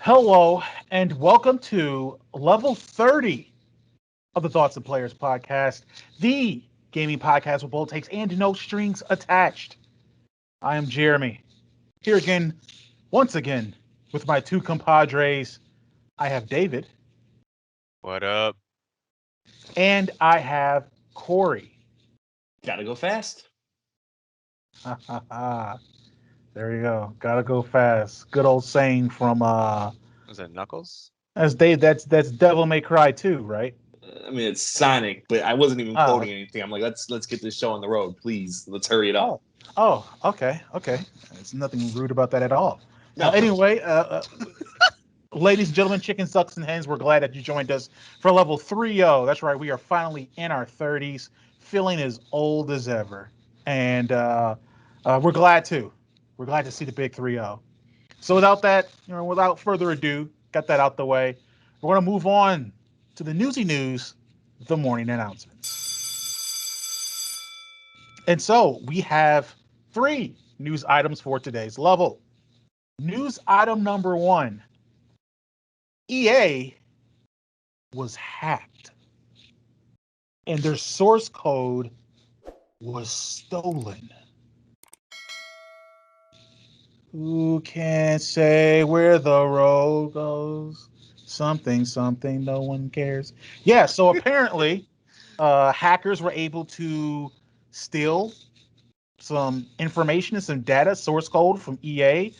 Hello, and welcome to level 30 of the Thoughts of Players podcast, the gaming podcast with bold takes and no strings attached. I am Jeremy, here again, once again, with my two compadres. I have David, What up? and I have Corey. Gotta go fast. There you go. Gotta go fast. Good old saying from Was that Knuckles? as Dave. That's Devil May Cry 2, right? I mean, it's Sonic, but I wasn't even Oh, quoting anything. I'm like, let's get this show on the road, please. Let's hurry it up. oh, okay. There's nothing rude about that at all. No, Anyway, ladies and gentlemen, chickens, ducks, and hens, we're glad that you joined us for level 3-0. That's right, we are finally in our 30s, feeling as old as ever. And we're glad to. We're glad to see the big 3-0. So without that, without further ado, got that out the way, we're going to move on to the newsy news, the morning announcements. And so we have three news items for today's level. News item number one: EA was hacked and their source code was stolen. Who can say where the road goes? Something, no one cares. Yeah, so apparently, hackers were able to steal some information and some data source code from EA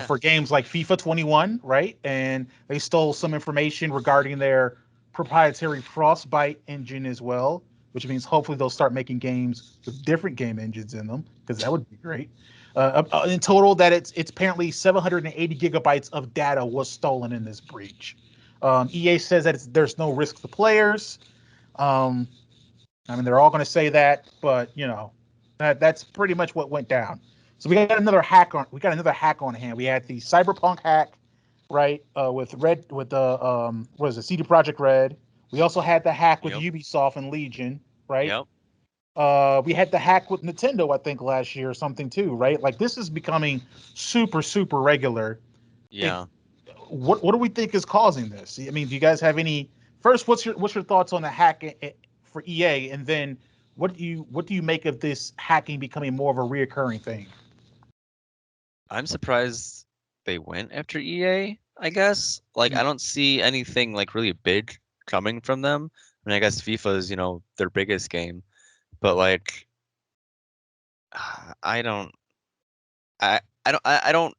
for games like FIFA 21, right? And they stole some information regarding their proprietary Frostbite engine as well, which means hopefully they'll start making games with different game engines in them, because that would be great. In total, that it's apparently 780 gigabytes of data was stolen in this breach. EA says that there's no risk to players. Um, I mean, they're all going to say that, but that's pretty much what went down. So we got another hack on hand. We had the Cyberpunk hack, right? With the what is it, CD Projekt Red. We also had the hack with Yep. Ubisoft and Legion, right? Yep. We had the hack with Nintendo, I think, last year or something too, right? Like, this is becoming super regular. Yeah. What do we think is causing this? I mean, do you guys have any? First, what's your thoughts on the hack for EA, and then what do you make of this hacking becoming more of a reoccurring thing? I'm surprised they went after EA, I guess. Like, I don't see anything like really big coming from them. I mean, I guess FIFA is, their biggest game, but like I don't I don't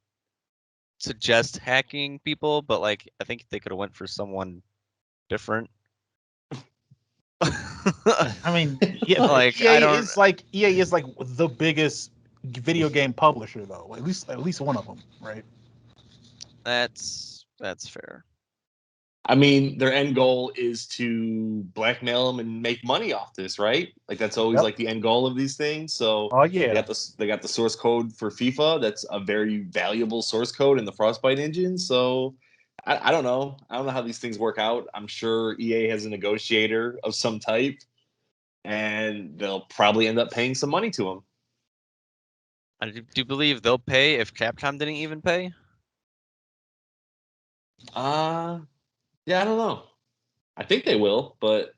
suggest hacking people, but like I think they could have went for someone different. I mean, yeah, Like, EA I don't is like the biggest video game publisher, though. At least one of them, right? that's fair. I mean, their end goal is to blackmail them and make money off this, right? Like, that's always Yep. like the end goal of these things. So Oh yeah. they got the source code for FIFA. That's a very valuable source code in the Frostbite engine. So I don't know. I don't know how these things work out. I'm sure EA has a negotiator of some type, and they'll probably end up paying some money to them. Do you believe they'll pay if Capcom didn't even pay? Yeah, I don't know. I think they will, but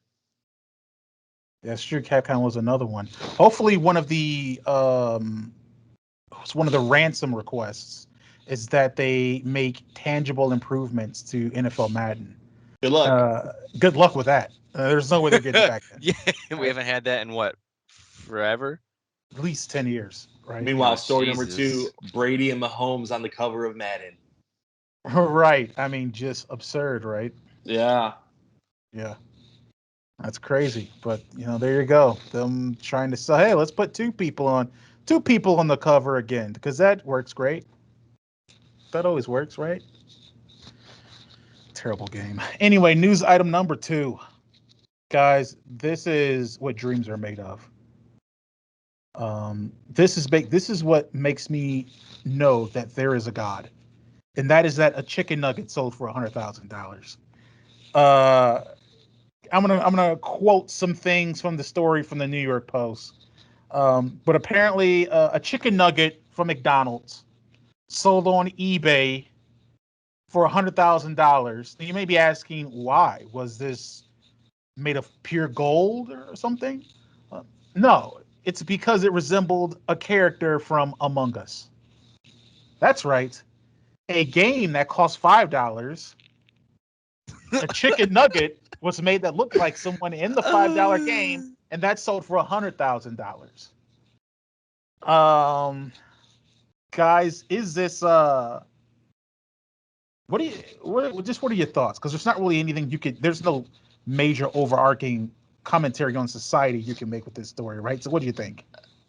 That's true. Capcom was another one. Hopefully, one of the ransom requests is that they make tangible improvements to NFL Madden. good luck. Good luck with that. There's no way they're getting it back then. Yeah, we haven't had that in what, forever? At least 10 years, right? Meanwhile, Oh, story number Jesus. 2: Brady and Mahomes on the cover of Madden. Right. I mean, just absurd, right? Yeah. Yeah. That's crazy. But, there you go. Them trying to say, hey, let's put two people on the cover again, because that works great. That always works, right? Terrible game. Anyway, news item number 2. Guys, this is what dreams are made of. This is what makes me know that there is a God, and that is that a chicken nugget sold for $100,000. I'm gonna quote some things from the story from the New York Post. But apparently, a chicken nugget from McDonald's sold on eBay for $100,000. You may be asking why. Was this made of pure gold or something? Uh, no, it's because it resembled a character from Among Us. That's right. A game that cost $5, a chicken nugget was made that looked like someone in the $5 game, and that sold for $100,000. Um, guys, is this what do you what are your thoughts? Because there's not really anything you could. There's no major overarching commentary on society you can make with this story, right? So what do you think?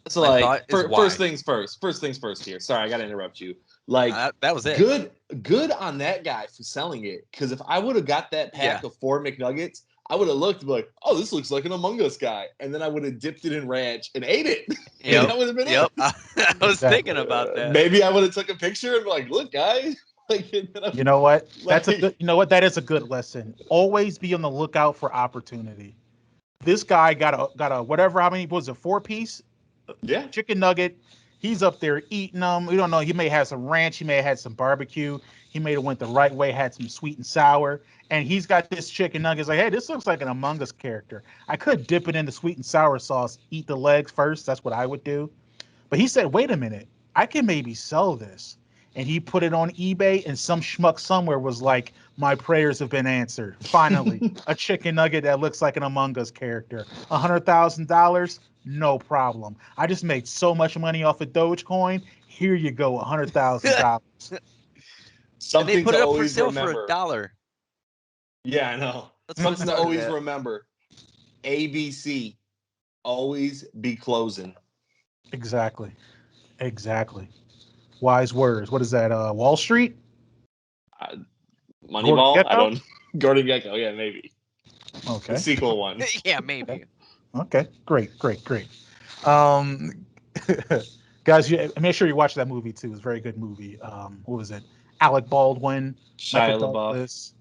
So My like thought is first why. things first. First things first here. Sorry, I gotta interrupt you. Like That was it. good on that guy for selling it. Because if I would have got that pack Yeah. of 4 McNuggets, I would have looked and be like, oh, this looks like an Among Us guy. And then I would have dipped it in ranch and ate it. And Yep. that would have been Yep. it. I was Exactly. thinking about that. Maybe I would have took a picture and be like, look, guys. Like, and then You know what? That's a like, good. You know what? That is a good lesson. Always be on the lookout for opportunity. This guy got a whatever. How many was it? 4-piece yeah. chicken nugget. He's up there eating them. We don't know. He may have some ranch. He may have had some barbecue. He may have went the right way, had some sweet and sour. And he's got this chicken nugget. He's like, hey, this looks like an Among Us character. I could dip it in the sweet and sour sauce, eat the legs first. That's what I would do. But he said, wait a minute, I can maybe sell this. And he put it on eBay, and some schmuck somewhere was like, my prayers have been answered. Finally, a chicken nugget that looks like an Among Us character. $100,000? No problem. I just made so much money off of Dogecoin. Here you go, $100,000. And they Something put to it up for always sale for remember. $1. Yeah, I know. Let's Something to start always that. remember. ABC. Always be closing. Exactly. Exactly. Wise words. What is that? Wall Street? Gordon Moneyball? I Gekko? don't. Gordon Gecko. Yeah, maybe the Okay. sequel one. Yeah, maybe. Okay. Great. Great. Great. Um, guys, make sure you watch that movie too. It's a very good movie. What was it? Alec Baldwin, Michael Shia LaBeouf. Douglas.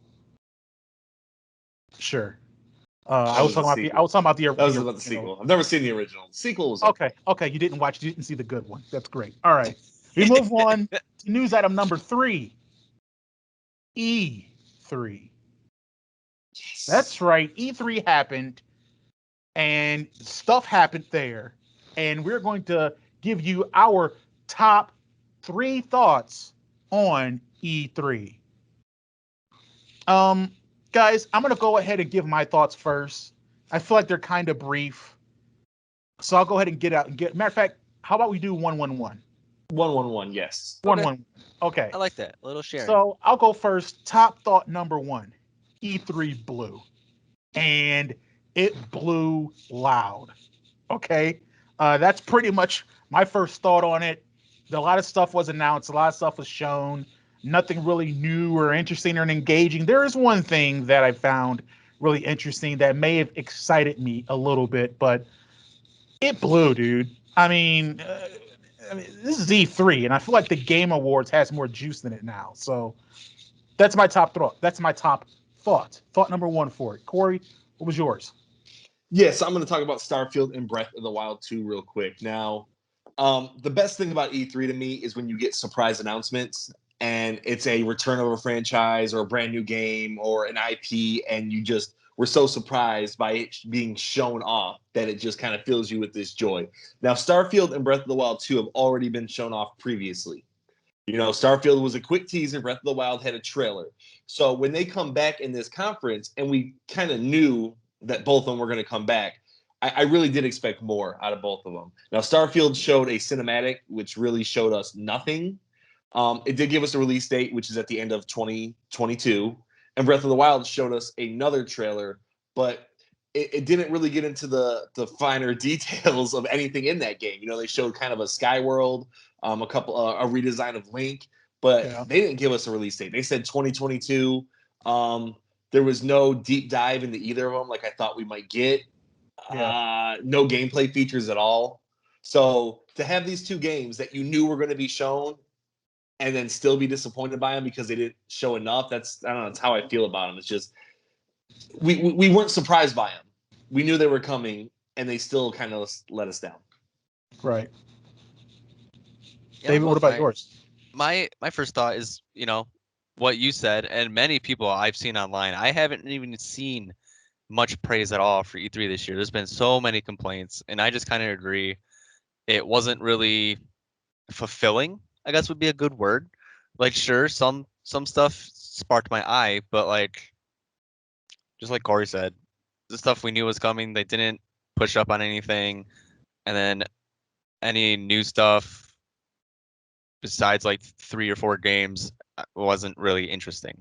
Sure. That was the sequel. I was talking about That was the about the original. sequel. I've never seen the original. The sequel was Okay. Okay. You didn't watch. You didn't see the good one. That's great. All right. We move on to news item number 3. E3. Yes. That's right. E3 happened, and stuff happened there, and we're going to give you our top 3 thoughts on E3. Um, guys, I'm gonna go ahead and give my thoughts first. I feel like they're kind of brief, so I'll go ahead and get out and get. Matter of fact, how about we do 1-1-1? 1-1-1. Yes. One Okay. one. Okay. I like that. A little sharing. So I'll go first. Top thought number 1: E3 blew, and it blew loud. Okay, that's pretty much my first thought on it. A lot of stuff was announced, a lot of stuff was shown. Nothing really new or interesting or engaging. There is one thing that I found really interesting that may have excited me a little bit, but it blew, dude. This is E3, and I feel like the Game Awards has more juice than it now. So that's my top thought. That's my top thought. Thought number 1 for it. Corey, what was yours? Yes, I'm going to talk about Starfield and Breath of the Wild 2 real quick. Now, the best thing about E3 to me is when you get surprise announcements and it's a return of a franchise or a brand new game or an IP, and you just were so surprised by it being shown off that it just kind of fills you with this joy. Now, Starfield and Breath of the Wild 2 have already been shown off previously. You know, Starfield was a quick teaser, Breath of the Wild had a trailer. So when they come back in this conference, and we kind of knew that both of them were going to come back, I really did expect more out of both of them. Now, Starfield showed a cinematic, which really showed us nothing. It did give us a release date, which is at the end of 2022. And Breath of the Wild showed us another trailer, but it didn't really get into the finer details of anything in that game. You know, they showed kind of a sky world, a redesign of Link, but Yeah. they didn't give us a release date. They said 2022. There was no deep dive into either of them like I thought we might get. No gameplay features at all. So to have these two games that you knew were going to be shown and then still be disappointed by them because they didn't show enough, I don't know, that's how I feel about them. It's just we weren't surprised by them. We knew they were coming, and they still kind of let us down. Right. Yeah, David, what both about right. yours? My first thought is, what you said, and many people I've seen online. I haven't even seen much praise at all for E3 this year. There's been so many complaints, and I just kind of agree. It wasn't really fulfilling, I guess would be a good word. Like, sure, some stuff sparked my eye, but like, just like Corey said, the stuff we knew was coming, they didn't push up on anything, and then any new stuff besides like 3 or 4 games wasn't really interesting.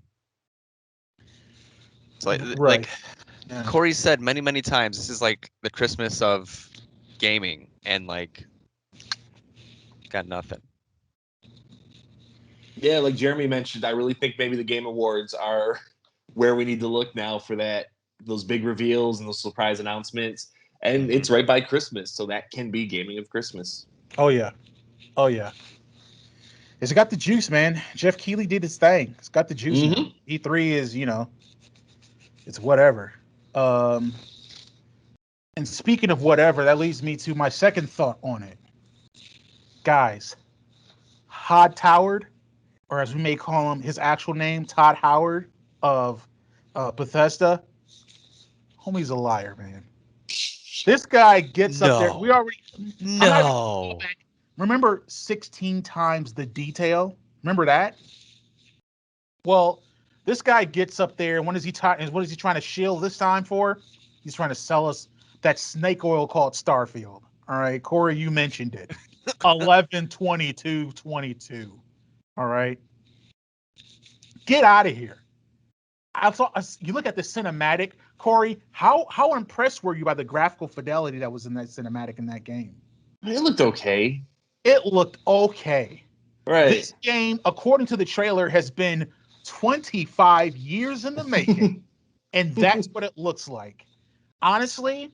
It's like Right. Yeah. Corey said many times, this is like the Christmas of gaming, and like got nothing. Yeah, like Jeremy mentioned, I really think maybe the Game Awards are where we need to look now for those big reveals and those surprise announcements. And it's right by Christmas, so that can be gaming of Christmas. Oh yeah. Oh yeah. It's got the juice, man. Jeff Keighley did his thing. It's got the juice now. Mhm. E3 is, it's whatever. Um, and speaking of whatever, that leads me to my second thought on it. Guys, Hod Toward, or as we may call him, his actual name, Todd Howard of Bethesda. Homie's a liar, man. This guy gets up there. We No. already. I'm not even gonna go No. back. Remember 16 times the detail? Remember that? Well, this guy gets up there, and what is he what is he trying to shield this time for? He's trying to sell us that snake oil called Starfield. All right, Corey, you mentioned it. 11/22/22. All right, get out of here. I thought you look at the cinematic, Corey. How impressed were you by the graphical fidelity that was in that cinematic in that game? It looked okay. It looked okay. Right. This game, according to the trailer, has been 25 years in the making, and that's what it looks like. Honestly,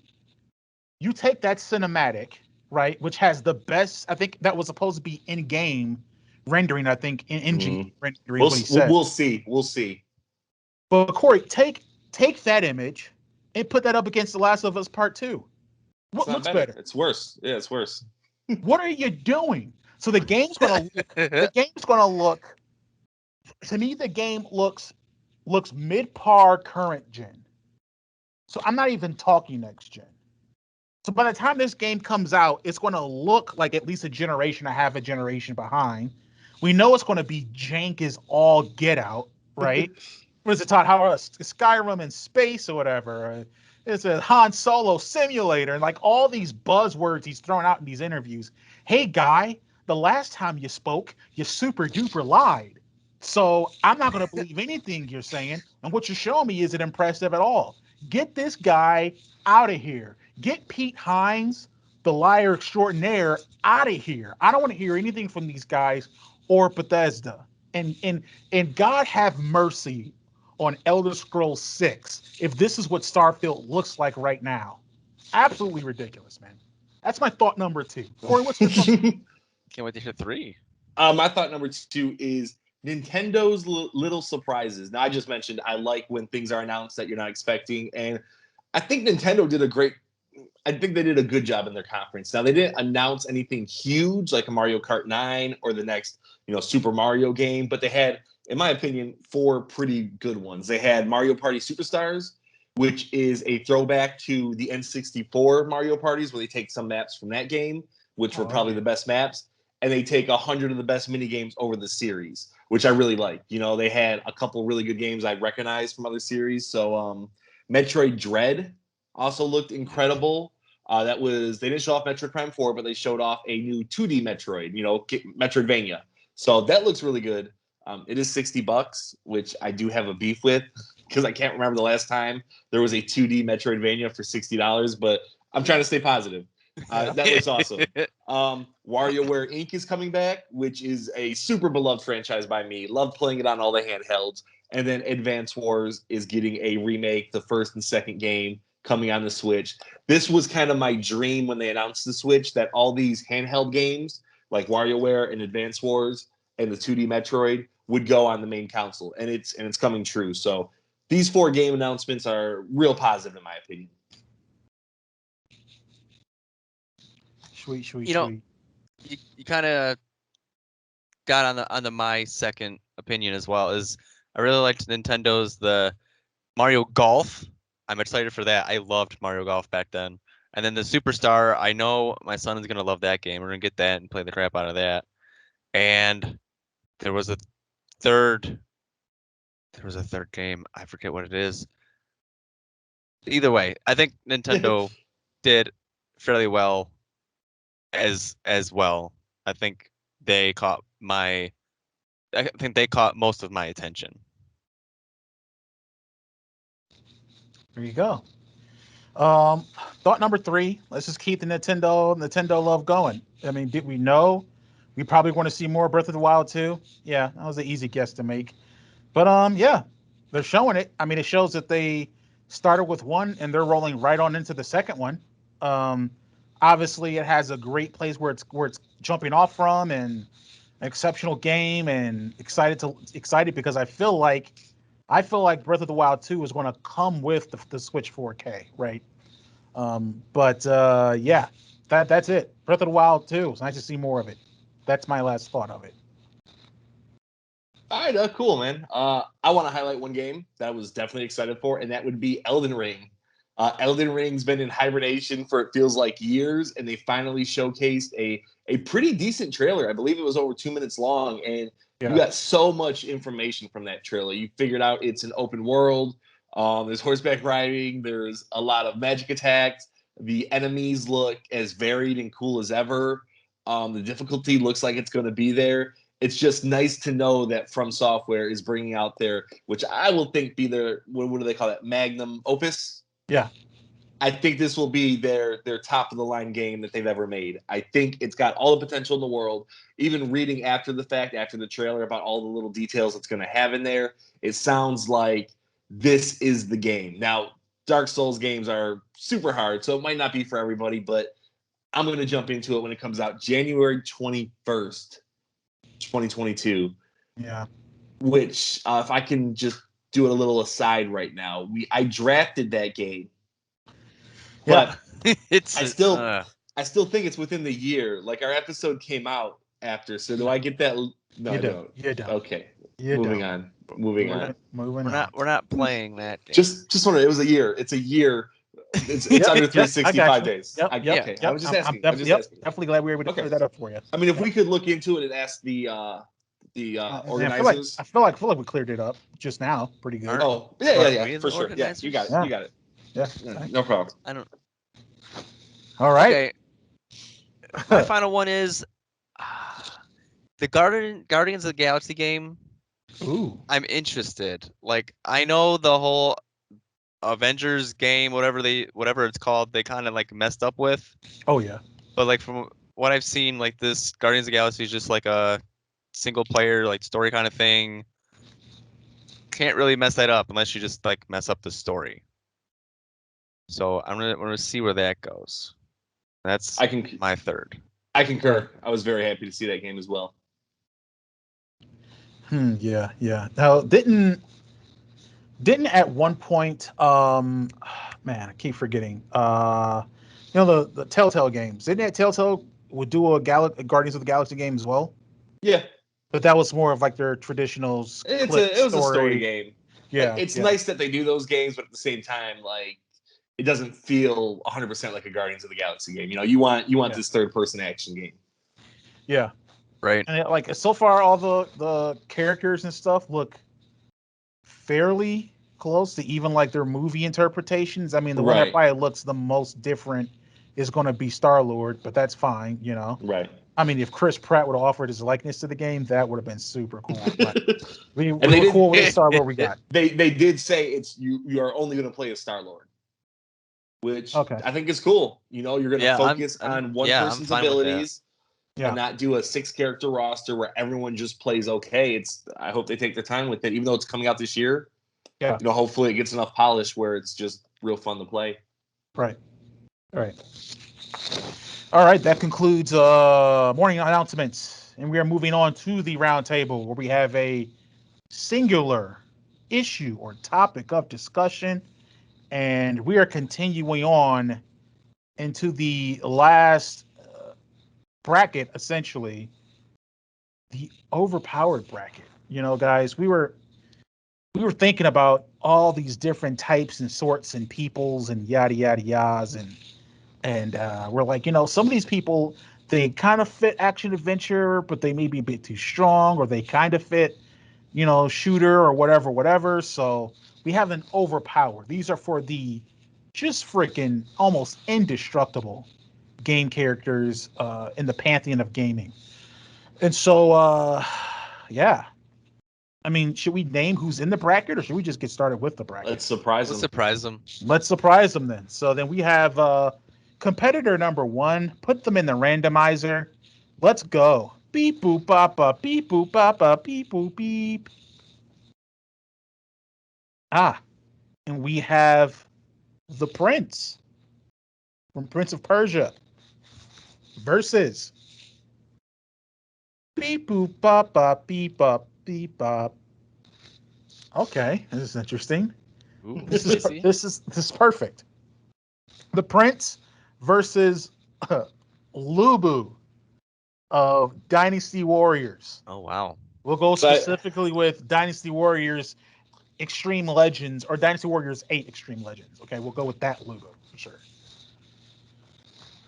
you take that cinematic, right, which has the best, I think that was supposed to be in-game rendering, I think, in engine rendering is what he said. We'll see. We'll see. But Corey, take that image and put that up against The Last of Us Part 2. It's What not looks better. better? It's worse. Yeah, it's worse. What are you doing? So the game's gonna look to me, the game looks mid-par current gen. So I'm not even talking next gen. So by the time this game comes out, it's going to look like at least a generation, a half a generation behind. We know it's going to be jank as all get out, right? What is it, Todd Howard? Skyrim in space or whatever. It's a Han Solo simulator, and like all these buzzwords he's throwing out in these interviews. Hey, guy, the last time you spoke, you super duper lied. So I'm not going to believe anything you're saying. And what you're showing me isn't impressive at all. Get this guy out of here. Get Pete Hines, the liar extraordinaire, out of here. I don't want to hear anything from these guys or Bethesda. And God have mercy on Elder Scrolls 6 if this is what Starfield looks like right now. Absolutely ridiculous, man. That's my thought number 2. Corey, what's your thought? Can't wait to hear 3. My thought number 2 is Nintendo's little surprises. Now, I just mentioned I like when things are announced that you're not expecting, and I think Nintendo did I think they did a good job in their conference. Now, they didn't announce anything huge like a Mario Kart 9 or the next, Super Mario game, but they had, in my opinion, 4 pretty good ones. They had Mario Party Superstars, which is a throwback to the N64 Mario Parties, where they take some maps from that game, which were probably the best maps, and they take 100 of the best mini games over the series, which I really like. They had a couple really good games I recognized from other series. So, Metroid Dread also looked incredible. They didn't show off Metroid Prime 4, but they showed off a new 2D Metroid, Metroidvania. So that looks really good. It is $60, which I do have a beef with because I can't remember the last time there was a 2D Metroidvania for $60, but I'm trying to stay positive. That looks awesome. WarioWare Inc. is coming back, which is a super beloved franchise by me. Love playing it on all the handhelds. And then Advance Wars is getting a remake, the first and second game coming on the Switch. This was kind of my dream when they announced the Switch, that all these handheld games like WarioWare and Advance Wars and the 2D Metroid would go on the main console, and it's coming true. So these 4 game announcements are real positive in my opinion. Sweet. You kind of got on the my second opinion as well. Is I really liked Nintendo's the Mario Golf. I'm excited for that. I loved Mario Golf back then. And then the Superstar, I know my son is gonna love that game. We're gonna get that and play the crap out of that. And there was a third there was a third game. I forget what it is. Either way, I think Nintendo did fairly well as well. I think they caught my I think they caught most of my attention. There you go. Um, Thought number 3. Let's just keep the Nintendo love going. I mean, did we know we probably want to see more Breath of the Wild 2? Yeah, that was an easy guess to make. But yeah, they're showing it. I mean, it shows that they started with one and they're rolling right on into the second one. Um, Obviously, it has a great place where it's jumping off from, and an exceptional game, and excited because I feel like Breath of the Wild 2 is going to come with the Switch 4K, right? But yeah, that's it. Breath of the Wild 2. It's nice to see more of it. That's my last thought of it. All right, cool, man. I want to highlight one game that I was definitely excited for, and that would be Elden Ring. Elden Ring's been in hibernation for it feels like years, and they finally showcased a pretty decent trailer. I believe it was over 2 minutes long, and you Yeah. got so much information from that trailer. You figured out it's an open world. There's horseback riding. There's a lot of magic attacks. The enemies look as varied and cool as ever. The difficulty looks like it's going to be there. It's just nice to know that From Software is bringing out their, which I will think be their, what do they call it, magnum opus? Yeah. I think this will be their top of the line game that they've ever made. I think it's got all the potential in the world. Even reading after the fact, after the trailer, about all the little details it's going to have in there, it sounds like this is the game. Now, Dark Souls games are super hard, so it might not be for everybody, but I'm going to jump into it when it comes out January 21st, 2022. Yeah. Which, if I can just do it a little aside right now, I drafted that game, Yeah. but It's I still think it's within the year. Like our episode came out after, so do I get that? No, You I do. don't. You don't. Okay, You moving don't. on. Moving on. Moving on. we're not playing that game. Just wonder. It was a year. It's a year. It's Yep, under yep, I got 365 you. days. Yep, yep, Okay, yep. I was just I'm asking. I'm definitely, just asking. definitely glad we were able to Okay. clear that up for you. I mean, if we could look into it and ask the And organizers. I feel like we cleared it up just now. Pretty good. Aren't- Oh, yeah, we the for sure. Yeah, you got it. Yeah. You got it. Yeah. Yeah, no problem. I don't. All right. Okay. My final one is the Guardians of the Galaxy game. Ooh. I'm interested. Like I know the whole Avengers game, whatever it's called, they kind of like messed up with. Oh yeah. But like from what I've seen, like this Guardians of the Galaxy is just like a single player like story kind of thing. Can't really mess that up unless you just like mess up the story. So I'm gonna see where that goes. That's my third. I concur. I was very happy to see that game as well. Yeah. Yeah. Now, didn't at one point, man, I keep forgetting. The Telltale games. Didn't that Telltale would do a Guardians of the Galaxy game as well? Yeah, But that was more of like their traditional it was a story game. Yeah. It's yeah. nice that they do those games, but at the same time, like it doesn't feel 100% like a Guardians of the Galaxy game. You know, you want this third person action game. Yeah. Right. And like so far, all the characters and stuff look fairly close to even like their movie interpretations. I mean, the one that probably looks the most different is going to be Star-Lord, but that's fine, you know. Right. I mean, if Chris Pratt would have offered his likeness to the game, that would have been super cool. But we And they were cool with the Star-Lord we got. They did say it's you are only going to play as Star-Lord, which I think is cool. You know, you're going to focus on one person's abilities. And not do a 6-character roster where everyone just plays okay. I hope they take their time with it, even though it's coming out this year. Yeah. You know, hopefully it gets enough polish where it's just real fun to play. Right. All right. That concludes morning announcements, and we are moving on to the roundtable where we have a singular issue or topic of discussion, and we are continuing on into the last bracket, essentially the overpowered bracket. guys, we were thinking about all these different types and sorts and peoples and yada yada yadas and we're like, some of these people, they kind of fit action adventure, but they may be a bit too strong, or they kind of fit, shooter or whatever. So we have an overpower. These are for the just freaking almost indestructible game characters in the pantheon of gaming. And so, yeah. I mean, should we name who's in the bracket, or should we just get started with the bracket? Let's surprise Let's them. surprise them. Let's surprise them then. So then we have competitor number 1. Put them in the randomizer. Let's go. Beep boop bop bop beep boop bop bop beep boop beep. And we have the Prince from Prince of Persia versus beep boop bop bop beep bop beep bop. Okay, this is interesting. Ooh, This is spicy. this is perfect. The Prince versus Lubu of Dynasty Warriors. Oh wow. We'll go So specifically with Dynasty Warriors Extreme Legends, or Dynasty Warriors 8 Extreme Legends. Okay, we'll go with that Lubu for sure.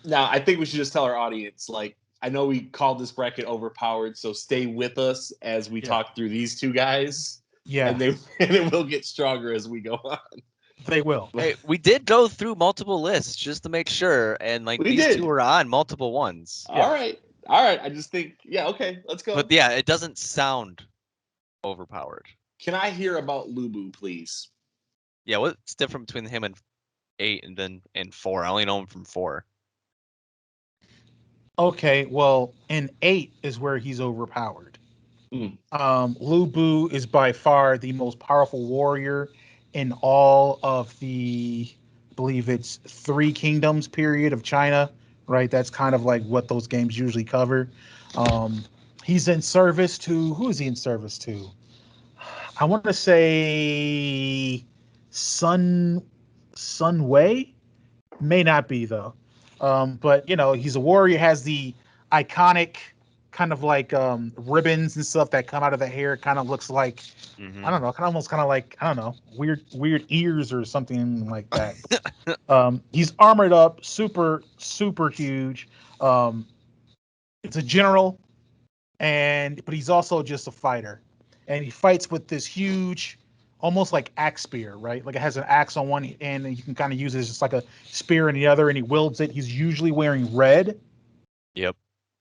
Now, I think we should just tell our audience, like, I know we called this bracket overpowered, so stay with us as we talk through these two guys. Yeah, And it will get stronger as we go on. they will. Hey, we did go through multiple lists just to make sure, and like We these did. two are on multiple ones. All right. I just think, okay, let's go. But yeah, it doesn't sound overpowered. Can I hear about Lubu, please? Yeah, what's different between him and 8 and 4? I only know him from 4. Okay, well, in 8 is where he's overpowered. Lubu is by far the most powerful warrior in all of the, I believe it's 3 kingdoms period of China, right? That's kind of like what those games usually cover. He's in service to, who is he in service to? I want to say Sun Wei, may not be though. But he's a warrior, has the iconic kind of like ribbons and stuff that come out of the hair. It kind of looks like, I don't know, kind of like, I don't know, weird ears or something like that. He's armored up, super huge. It's a general, but he's also just a fighter, and he fights with this huge, almost like axe spear, right? Like it has an axe on one end, and you can kind of use it as just like a spear in the other, and he wields it. He's usually wearing red. Yep.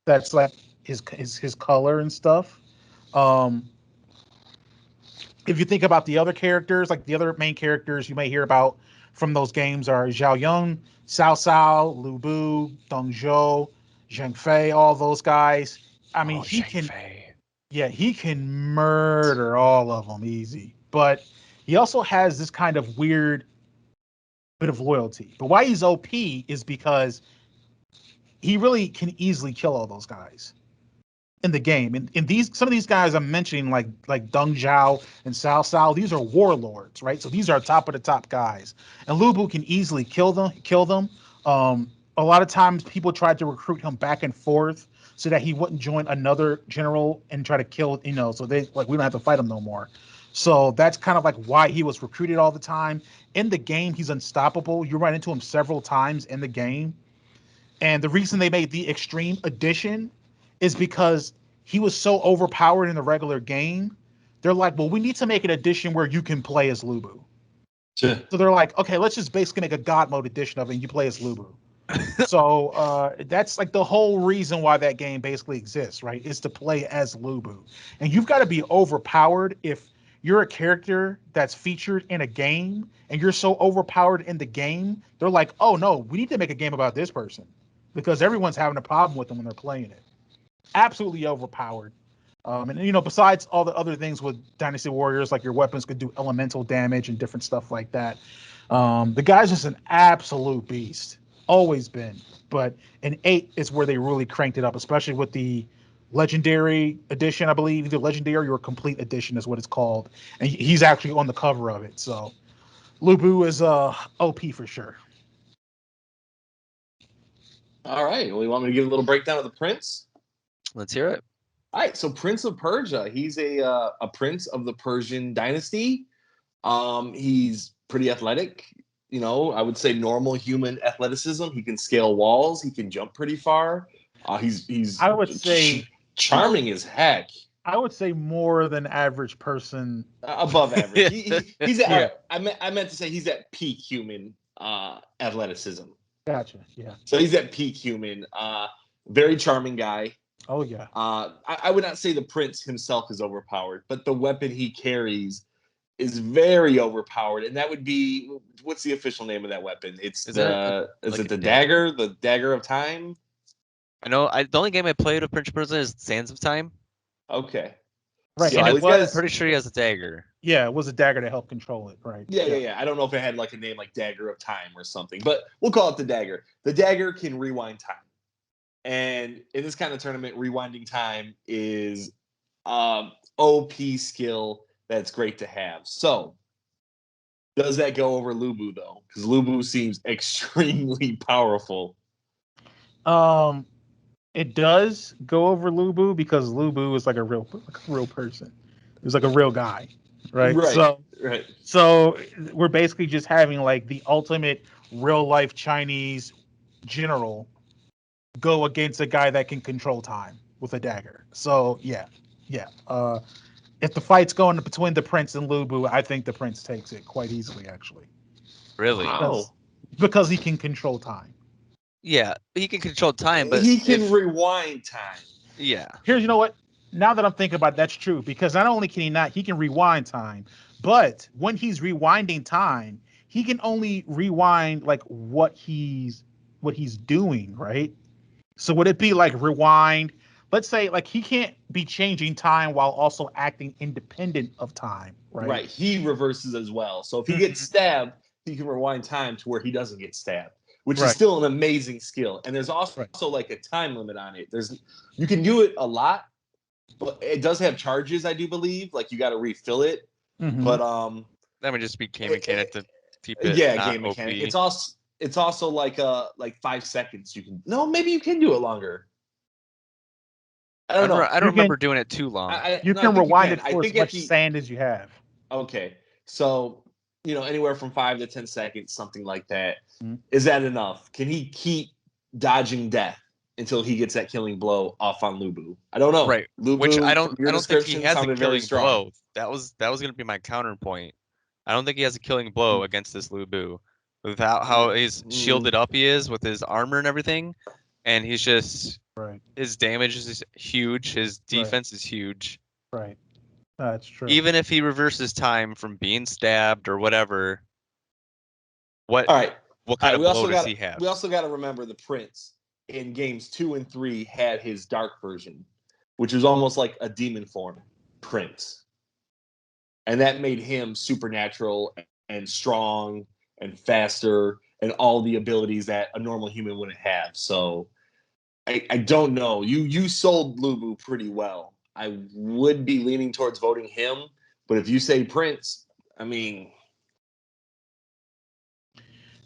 That's like his color and stuff. Um, if you think about the other characters, like the other main characters you may hear about from those games are Zhao Yun, Cao Cao, Lu Bu, Deng Zhou, Zheng Fei, all those guys. I mean, he can. Yeah, he can murder all of them easy. But he also has this kind of weird bit of loyalty. But why he's OP is because he really can easily kill all those guys in the game. And some of these guys I'm mentioning, like Deng Zhao and Cao Cao, these are warlords, right? So these are top of the top guys. And Lu Bu can easily kill them. A lot of times people tried to recruit him back and forth so that he wouldn't join another general and try to kill, so they like, we don't have to fight him no more. So that's kind of like why he was recruited all the time. In the game, he's unstoppable. You run into him several times in the game. And the reason they made the Extreme Edition is because he was so overpowered in the regular game. They're like, well, we need to make an edition where you can play as Lubu. Sure. So they're like, okay, let's just basically make a God mode edition of it and you play as Lubu. So that's like the whole reason why that game basically exists, right? Is to play as Lubu. And you've got to be overpowered if you're a character that's featured in a game and you're so overpowered in the game, they're like, oh no, we need to make a game about this person because everyone's having a problem with them when they're playing it. Absolutely overpowered. And besides all the other things with Dynasty Warriors, like your weapons could do elemental damage and different stuff like that. The guy's just an absolute beast. Always been. But in 8 is where they really cranked it up, especially with the Legendary Edition, I believe. Either Legendary or Complete Edition is what it's called. And he's actually on the cover of it. So Lubu is OP for sure. All right. Well, you want me to give a little breakdown of the Prince? Let's hear it. All right, so Prince of Persia. He's a prince of the Persian dynasty. He's pretty athletic. You know, I would say normal human athleticism. He can scale walls. He can jump pretty far. He's I would say charming as heck. I would say more than average person. Above average. He's at, Yeah. all right, I meant to say he's at peak human athleticism. Gotcha. Yeah. So he's at peak human. Very charming guy. Oh yeah. I would not say the prince himself is overpowered, but the weapon he carries is very overpowered, and that would be, what's the official name of that weapon? It's Is the dagger, the dagger of time. I know. The only game I played of Prince of Persia is Sands of Time. Okay, Right. So And he's it got- was Pretty sure he has a dagger. yeah, it was a dagger to help control it. Right. yeah. I don't know if it had like a name like Dagger of Time or something, but we'll call it the dagger. The dagger can rewind time, and in this kind of tournament, rewinding time is OP skill that's great to have. So does that go over Lubu though? Because Lubu seems extremely powerful. It does go over Lubu because Lubu is like a real person. He's like a real guy, right? Right. So we're basically just having like the ultimate real life Chinese general go against a guy that can control time with a dagger. So yeah. If the fight's going between the prince and Lubu, I think the prince takes it quite easily, actually, Really? Wow. because he can control time. Yeah, he can control time, but He can rewind time. yeah, Here's, you know what? Now that I'm thinking about it, that's true because not only can he can rewind time, but when he's rewinding time, he can only rewind like what he's doing, right? So would it be like rewind? Let's say like he can't be changing time while also acting independent of time, right? Right. He reverses as well. So if he Mhm. gets stabbed, he can rewind time to where he doesn't get stabbed, which Right. is still an amazing skill. And there's also Right. like a time limit on it. You can do it a lot, but it does have charges, I do believe. Like you got to refill it. Mhm. But that would just be game mechanic to keep it yeah, not game mechanic. OP. It's also like 5 seconds. You can maybe you can do it longer. I don't know. I don't remember doing it too long. You No, I can think rewind can. it I for as think at much the sand as you have. okay. So anywhere from 5 to 10 seconds, something like that. Mhm. Is that enough? Can he keep dodging death until he gets that killing blow off on Lubu? I don't know. Right. Lubu, Which I from your don't think he description, has a sounded very killing strong. blow. That was gonna be my counterpoint. I don't think he has a killing blow against this Lubu. Without how he's shielded up he is with his armor and everything. And he's just Right. his damage is huge, his defense is huge. Right. That's true. Even if he reverses time from being stabbed or whatever, what All right. kind of we blow also does got he have? we also got to remember the Prince in games 2 and 3 had his dark version, which was almost like a demon form Prince, and that made him supernatural and strong and faster and all the abilities that a normal human wouldn't have. So I don't know. You sold Lubu pretty well. I would be leaning towards voting him, but if you say Prince, I mean,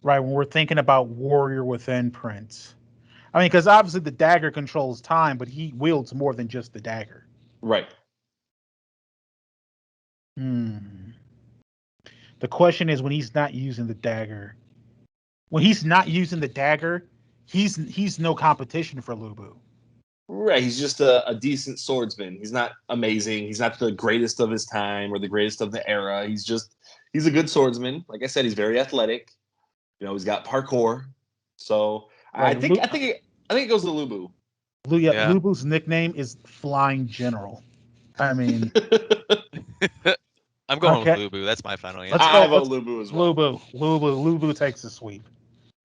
Right, when we're thinking about warrior within Prince. I mean, because obviously the dagger controls time, but he wields more than just the dagger. right. The question is when he's not using the dagger. When he's not using the dagger, he's no competition for Lubu. Right, he's just a decent swordsman. He's not amazing. He's not the greatest of his time or the greatest of the era. He's a good swordsman. Like I said, he's very athletic. He's got parkour. So Right, I think it goes to Lubu. Yeah. Lubu's nickname is Flying General. I mean, I'm going Okay. with Lubu. That's my final answer. Let's I go. vote Lubu as well. Lubu takes a sweep.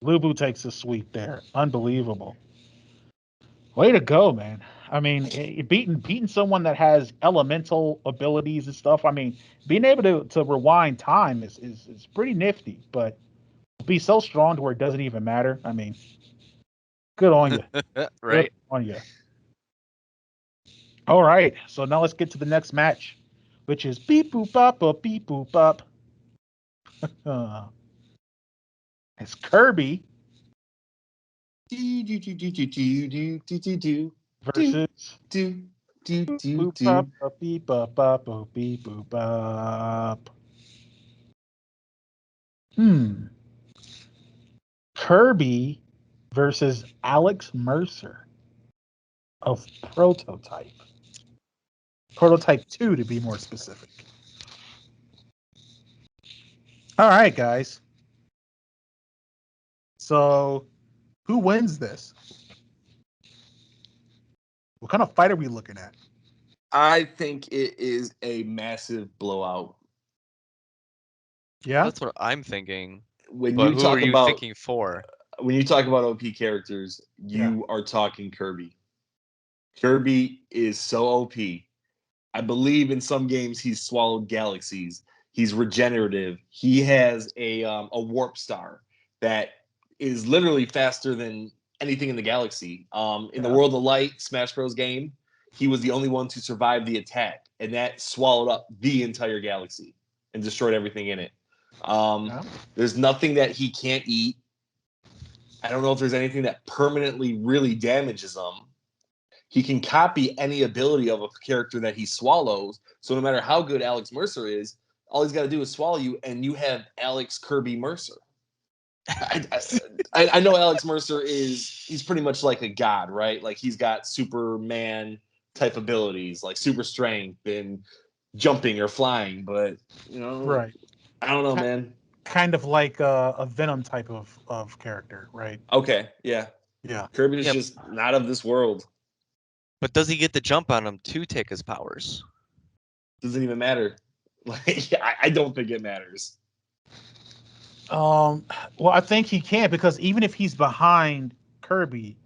Lubu takes a sweep there. Unbelievable. Way to go, man. I mean, beating someone that has elemental abilities and stuff. I mean, being able to rewind time is pretty nifty, but be so strong to where it doesn't even matter. I mean, good on you. Right. Good on you. All right. So now let's get to the next match, which is beep boop up beep boop up. It's Kirby versus do, do, Boop do. bop bop beep bop bop boop beep boop bop. Kirby versus Alex Mercer of Prototype. Prototype 2 to be more specific. All right, guys. So, who wins this? What kind of fight are we looking at? I think it is a massive blowout. Yeah. That's what I'm thinking. When But you who are talk you about thinking for? OP characters, you are talking Kirby. Kirby is so OP. I believe in some games he's swallowed galaxies. He's regenerative. He has a warp star that is literally faster than anything in the galaxy. In the World of Light Smash Bros. Game, he was the only one to survive the attack, and that swallowed up the entire galaxy and destroyed everything in it. There's nothing that he can't eat. I don't know if there's anything that permanently really damages him. He can copy any ability of a character that he swallows. So no matter how good Alex Mercer is, all he's got to do is swallow you, and you have Alex Kirby Mercer. I know Alex Mercer he's pretty much like a god, right? Like he's got Superman type abilities, like super strength and jumping or flying. But Right. I don't know, man. Kind of like a Venom type of character, right? Okay, yeah. Yeah. Kirby's Yeah, just not of this world. but does he get the jump on him to take his powers? Doesn't even matter. Like I don't think it matters. Well, I think he can because even if he's behind Kirby,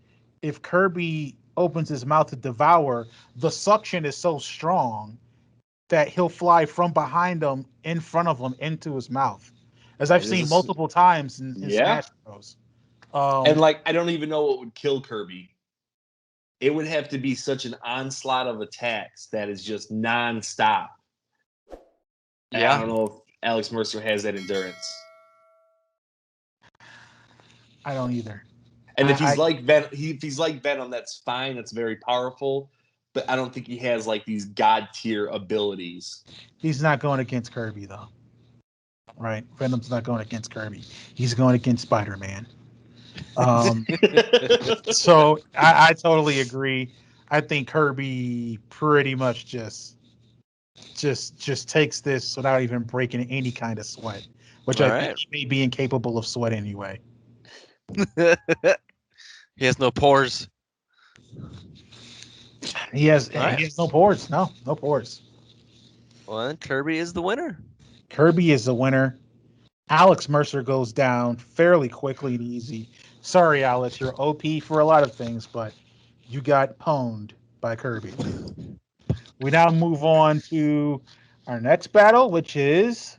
if Kirby opens his mouth to devour, the suction is so strong that he'll fly from behind him in front of him into his mouth, as I've seen multiple times in Yeah. Smash Bros. And like I don't even know what would kill Kirby. It would have to be such an onslaught of attacks that is just nonstop. And I don't know if Alex Mercer has that endurance. I don't either. And if he's like Venom, that's fine. That's very powerful. But I don't think he has like these god tier abilities. He's not going against Kirby though, right? Venom's not going against Kirby. He's going against Spider-Man. So I totally agree. I think Kirby pretty much just takes this without even breaking any kind of sweat, which I think he may be incapable of sweat anyway. He has no pores. He has no pores. No pores. Well, then Kirby is the winner. Kirby is the winner. Alex Mercer goes down fairly quickly and easy. Sorry, Alex, you're OP for a lot of things, but you got pwned by Kirby. We now move on to our next battle, which is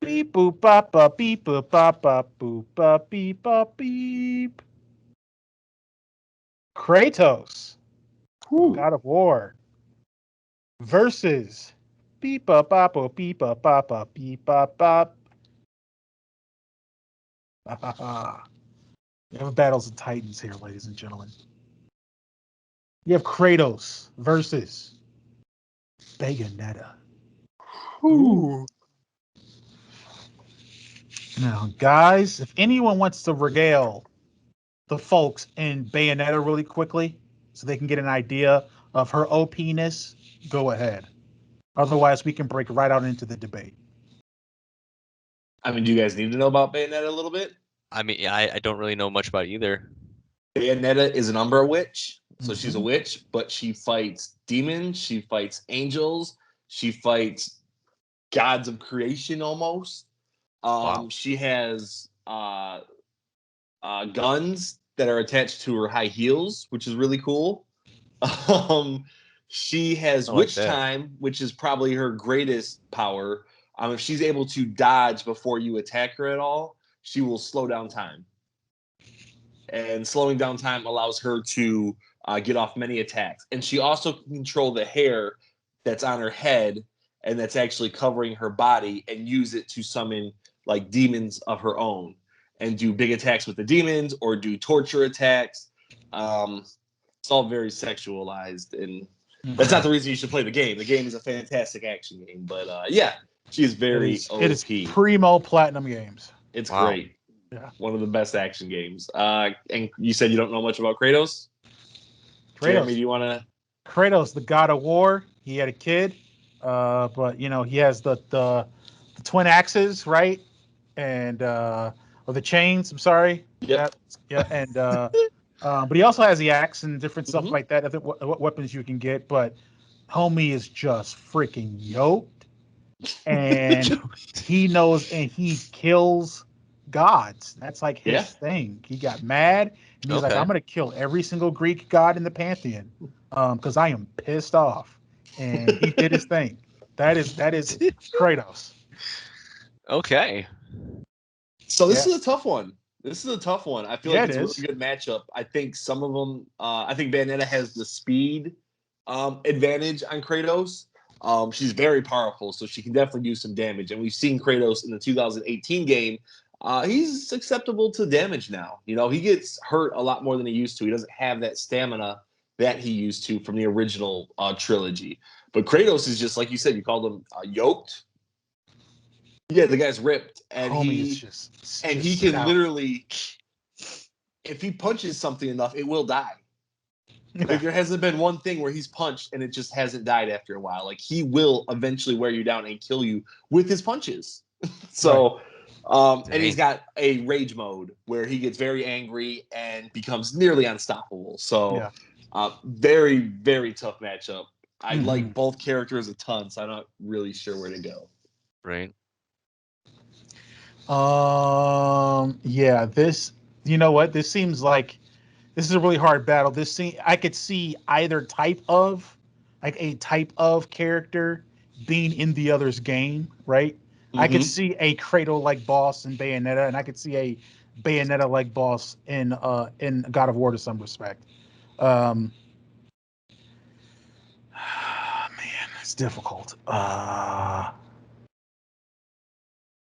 beep boop bop bop beep boop bop bop boop bop beep bop beep. Kratos, God of War, versus beep bop bop bop beep bop bop bop beep bop bop. We have battles of titans here, ladies and gentlemen. You have Kratos versus Bayonetta. Ooh. Now, guys, if anyone wants to regale the folks in Bayonetta really quickly so they can get an idea of her OP-ness, go ahead. Otherwise, we can break right out into the debate. I mean, do you guys need to know about Bayonetta a little bit? I mean, I don't really know much about either. Bayonetta is an Umbra witch. So she's a witch, but she fights demons, she fights angels, she fights gods of creation almost. Wow. She has guns that are attached to her high heels, which is really cool. She has I like witch that. time, which is probably her greatest power. If she's able to dodge before you attack her at all, she will slow down time. And slowing down time allows her to get off many attacks. And she also can control the hair that's on her head and that's actually covering her body and use it to summon like demons of her own and do big attacks with the demons or do torture attacks. It's all very sexualized and That's not the reason you should play the game. The game is a fantastic action game, but yeah, she is very It is OP. primo platinum games. It's Wow. great. Yeah. One of the best action games. And you said you don't know much about Kratos? Jeremy, do you want to? Kratos, the god of war. He had a kid, but he has the twin axes, right? And or the chains. I'm sorry. Yep. Yeah. And but he also has the axe and different stuff Mhm. like that. I think what weapons you can get, but homie is just freaking yoked, and he knows and he kills gods. That's like his Yeah. thing. He got mad and he's like, Okay. I'm gonna kill every single Greek god in the pantheon, because I am pissed off. And he did his thing. That is Kratos. Okay. So this Yeah. is a tough one. This is a tough one. I feel Yeah, like it it's a is. really good matchup. I think some of them. I think Bayonetta has the speed advantage on Kratos. She's very powerful, so she can definitely do some damage. And we've seen Kratos in the 2018 game. He's susceptible to damage now. He gets hurt a lot more than he used to. He doesn't have that stamina that he used to from the original trilogy. But Kratos is just like you said. You called him yoked. Yeah, the guy's ripped, and Homie is he just and he just can stout. literally, if he punches something enough, it will die. Like there hasn't been one thing where he's punched and it just hasn't died after a while. Like he will eventually wear you down and kill you with his punches. So, and he's Dang. got a rage mode where he gets very angry and becomes nearly unstoppable. So, Yeah. very very tough matchup. I Mhm. like both characters a ton, so I'm not really sure where to go. Right. Yeah, this, you know what? This seems like this is a really hard battle. I could see either type of, like a type of character being in the other's game, right? I could Mm-hmm. see a Kratos like boss in Bayonetta, and I could see a Bayonetta like boss in God of War to some respect. Um, man, it's difficult.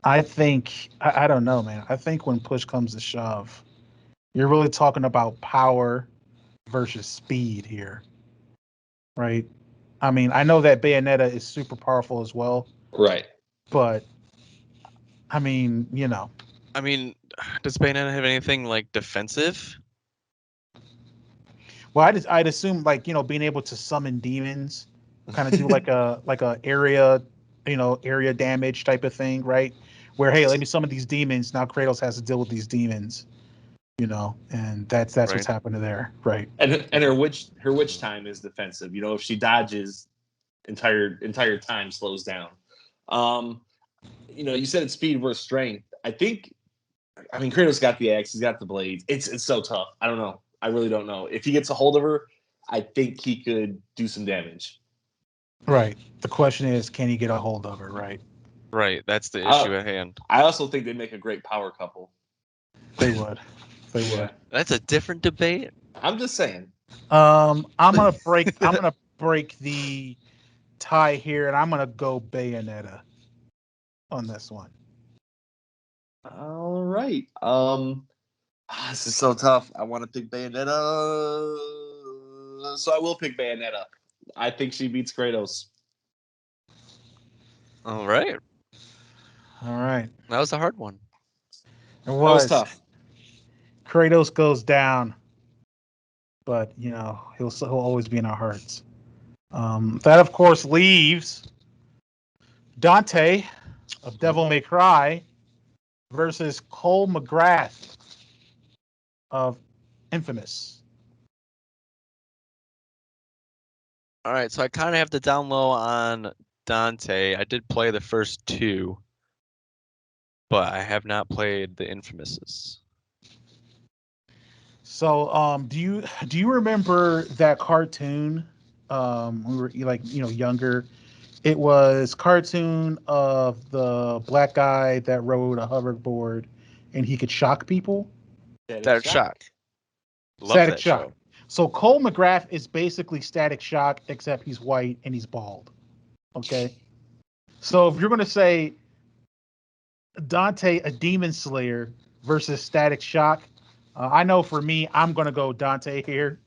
I think I don't know, man. I think when push comes to shove, you're really talking about power versus speed here, right? I mean, I know that Bayonetta is super powerful as well, Right. but I mean, I mean, does Bayonetta have anything like defensive? well, I'd assume like being able to summon demons, kind of do like a area damage type of thing, right? Where hey, let me summon these demons. Now Kratos has to deal with these demons, and that's what's Right. happening there, right? And her witch time is defensive. If she dodges, entire time slows down. Um, you said it's speed versus strength. I mean, Kratos got the axe, he's got the blades. It's so tough. I don't know. I really don't know. If he gets a hold of her, I think he could do some damage. Right. The question is, can he get a hold of her, right? Right. That's the I, issue at hand. I also think they make a great power couple. They would. They Yeah, would. That's a different debate. I'm just saying. I'm gonna break the tie here, and I'm gonna go Bayonetta on this one. All right. This is so tough. I want to pick Bayonetta, so I will pick Bayonetta. I think she beats Kratos. All right. All right. That was a hard one. It That was was. tough. Kratos goes down, but he'll always be in our hearts. That of course leaves Dante of Devil May Cry versus Cole McGrath of Infamous. All right. So I kind of have to down low on Dante. I did play the first two, but I have not played the Infamouses. So, do you remember that cartoon? We were like younger. It was cartoon of the black guy that rode a hoverboard, and he could shock people. Static Shock. Love Static that Shock. show. So Cole McGrath is basically Static Shock, except he's white and he's bald. Okay. So if you're gonna say Dante, a demon slayer versus Static Shock, I know for me, I'm gonna go Dante here.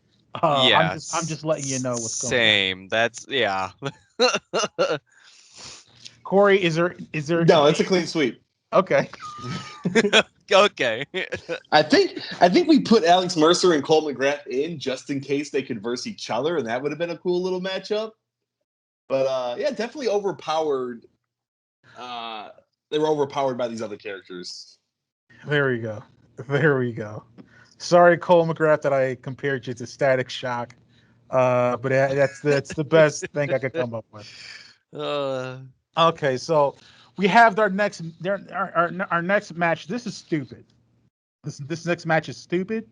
Yeah, I'm just letting you know what's going on. same. That's yeah. Corey, is there No, it's a clean sweep. okay? Okay. I think we put Alex Mercer and Cole McGrath in just in case they could verse each other, and that would have been a cool little matchup. But yeah, definitely overpowered. They were overpowered by these other characters. There we go. There we go. Sorry, Cole McGrath, that I compared you to Static Shock. But that's the best thing I could come up with. Uh, Okay, so we have our next match. This is stupid. This next match is stupid,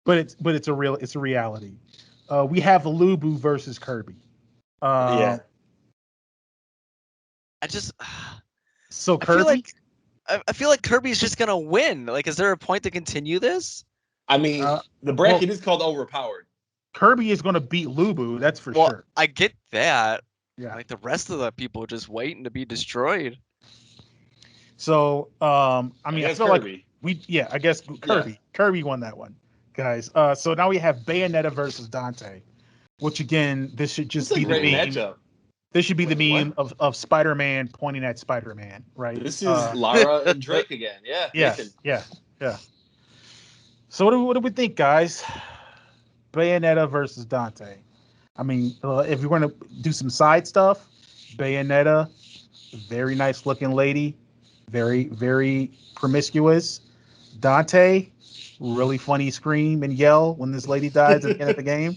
but it's a reality. We have Lubu versus Kirby. Yeah. I just So I feel Kirby, like I feel like Kirby's just gonna win. Like, is there a point to continue this? I mean, the bracket is called overpowered. Kirby is going to beat Lubu. That's for Well, sure. I get that. Yeah. Like the rest of the people just waiting to be destroyed. So I mean, I guess feel Kirby. like I guess Kirby won that one, guys. So now we have Bayonetta versus Dante, which again, this should just It's a be the great meme. matchup. This should be the Wait, meme of Spider-Man pointing at Spider-Man, right? This is Lara and Drake again. Yeah, yeah, Nathan. yeah. So what do we think, guys? Bayonetta versus Dante. I mean, if you're going to do some side stuff, Bayonetta, very nice looking lady, very very promiscuous. Dante, really funny scream and yell when this lady dies at the end of the game.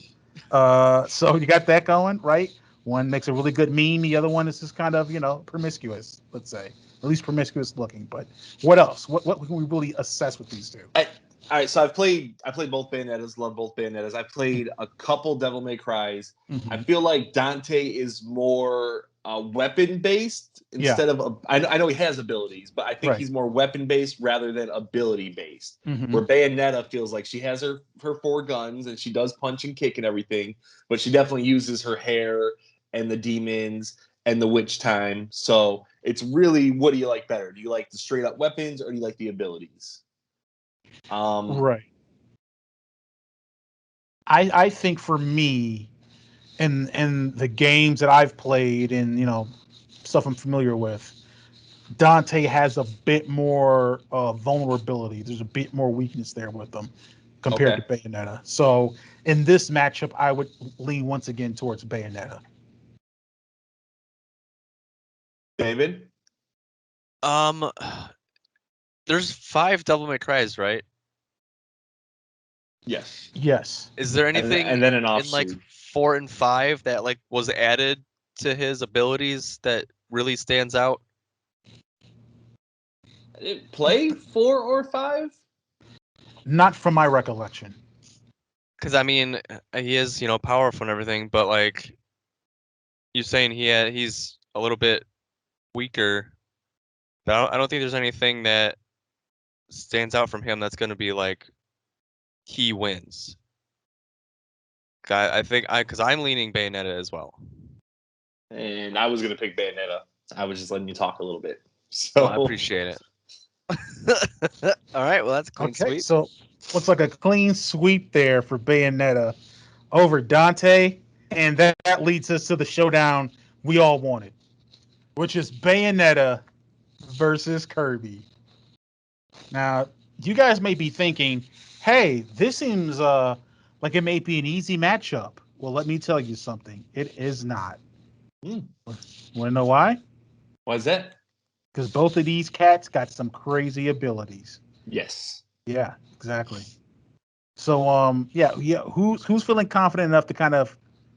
So you got that going, right? One makes a really good meme. The other one is just kind of, promiscuous, let's say. At least promiscuous looking. But what else? What can we really assess with these two? All right, so I played both Bayonettas, love both Bayonettas. I played a couple Devil May Cries. Mhm. I feel like Dante is more weapon based instead of I know he has abilities, but I think Right. he's more weapon based rather than ability based. Mhm. Where Bayonetta feels like she has her four guns and she does punch and kick and everything, but she definitely uses her hair and the demons and the witch time. So it's really, what do you like better? Do you like the straight up weapons or do you like the abilities? Right. I think for me, and the games that I've played and stuff I'm familiar with, Dante has a bit more vulnerability. There's a bit more weakness there with them compared to Bayonetta. So in this matchup, I would lean once again towards Bayonetta. David? There's 5 Devil May Cries, right? Yes. Yes. Is there anything And then an in like offshoot. 4 and 5 that like was added to his abilities that really stands out? Play 4 or 5? Not from my recollection. Because I mean, he is powerful and everything, but like you're saying he's a little bit weaker. But I don't think there's anything that stands out from him that's going to be like he wins. I think because I'm leaning Bayonetta as well. And I was going to pick Bayonetta. I was just letting you talk a little bit. Well, So I appreciate it. All right, well that's a clean Okay, sweep. so looks like a clean sweep there for Bayonetta over Dante, and that leads us to the showdown we all wanted, which is Bayonetta versus Kirby. Now, you guys may be thinking, "Hey, this seems like it may be an easy matchup." Well, let me tell you something. It is not. Want to know why? why is that? Because both of these cats got some crazy abilities. Yes. Yeah, exactly. So, yeah. Who's feeling confident enough to kind of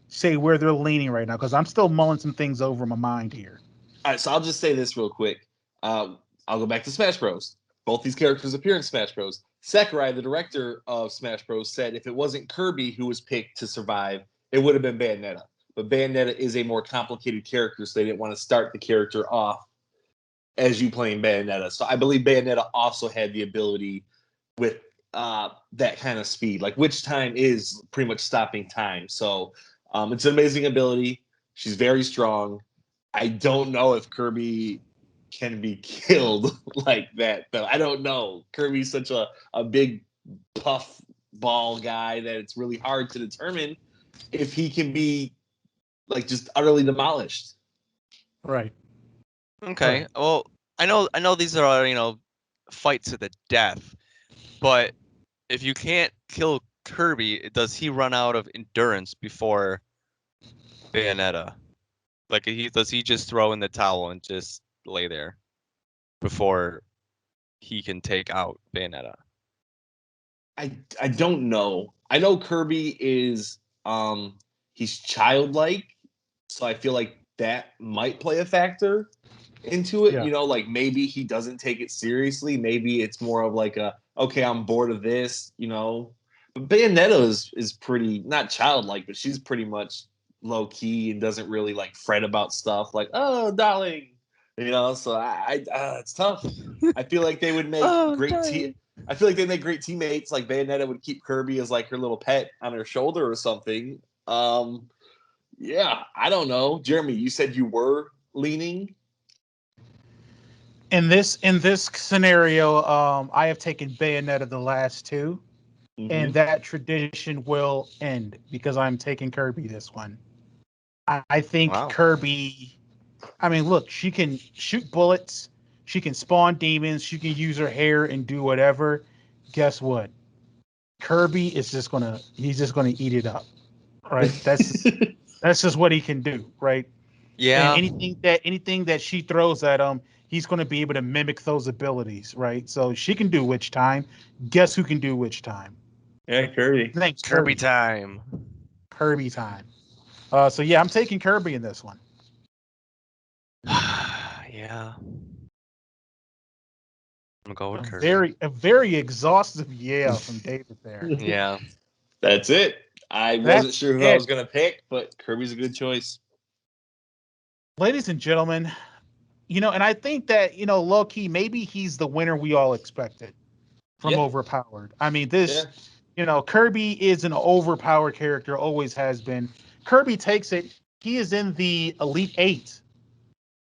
say where they're leaning right now? Because I'm still mulling some things over in my mind here. All right, so I'll just say this real quick. I'll go back to Smash Bros. Both these characters appear in Smash Bros. Sakurai, the director of Smash Bros, said if it wasn't Kirby who was picked to survive, it would have been Bayonetta. But Bayonetta is a more complicated character, so they didn't want to start the character off as you playing Bayonetta. So I believe Bayonetta also had the ability with that kind of speed. Like Witch Time is pretty much stopping time. So it's an amazing ability. She's very strong. I don't know if Kirby can be killed like that, though. I don't know. Kirby's such a big, puff, ball guy that it's really hard to determine if he can be like just utterly demolished. Right. Okay. Right. Well, I know these are, fights to the death, but if you can't kill Kirby, does he run out of endurance before Bayonetta? Like, does he just throw in the towel and just lay there before he can take out Bayonetta? I don't know. I know Kirby is he's childlike, so I feel like that might play a factor into it. Yeah. Like maybe he doesn't take it seriously. Maybe it's more of like a okay, I'm bored of this. But Bayonetta is pretty not childlike, but she's pretty much low key and doesn't really like fret about stuff like oh darling. So it's tough. I feel like they would make Oh, great darling. I feel like they make great teammates. Like Bayonetta would keep Kirby as like her little pet on her shoulder or something. Yeah, I don't know. Jeremy, you said you were leaning. In this scenario, I have taken Bayonetta the last two, and Mm-hmm. that tradition will end because I'm taking Kirby this one. I think Wow. Kirby. I mean, look, she can shoot bullets, she can spawn demons, she can use her hair and do whatever. Guess what? Kirby is he's just gonna eat it up, right? That's just what he can do, right? And Yeah. anything that she throws at him, he's going to be able to mimic those abilities, right? So she can do witch time. Guess who can do witch time? Yeah, Kirby. Thanks, Kirby Kirby. time. Kirby time. So yeah, I'm taking Kirby in this one. Yeah. I'm gonna go with A Kirby. very exhaustive yeah from David there. Yeah. That's it. I wasn't That's sure who I it, was gonna pick, but Kirby's a good choice. ladies and gentlemen. And I think that low key, maybe he's the winner we all expected from Yeah, Overpowered. I mean, yeah. Kirby is an overpowered character, always has been. Kirby takes it. He is in the Elite Eight.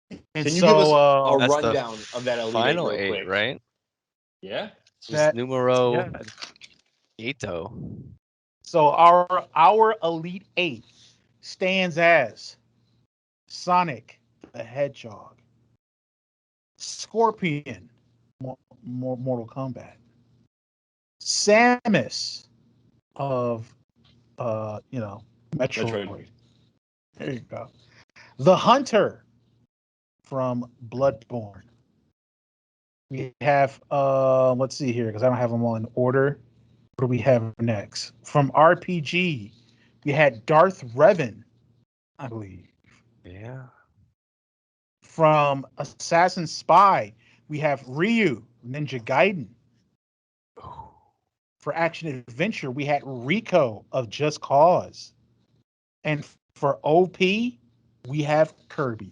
And Can you give us so a That's the rundown of that Elite Eight final real eight, q right? Yeah. Just that numero yeah. Ito. So our Elite Eight stands as Sonic the Hedgehog, Scorpion, Mortal Kombat, Samus of Metroid. Metroid. There you go. The Hunter from Bloodborne. We have let's see here because I don't have them all in order. What do we have next? From RPG, we had Darth Revan, I believe. Yeah. From Assassin Spy, we have Ryu, Ninja Gaiden. For action adventure, we had Rico of Just Cause. And for OP, we have Kirby.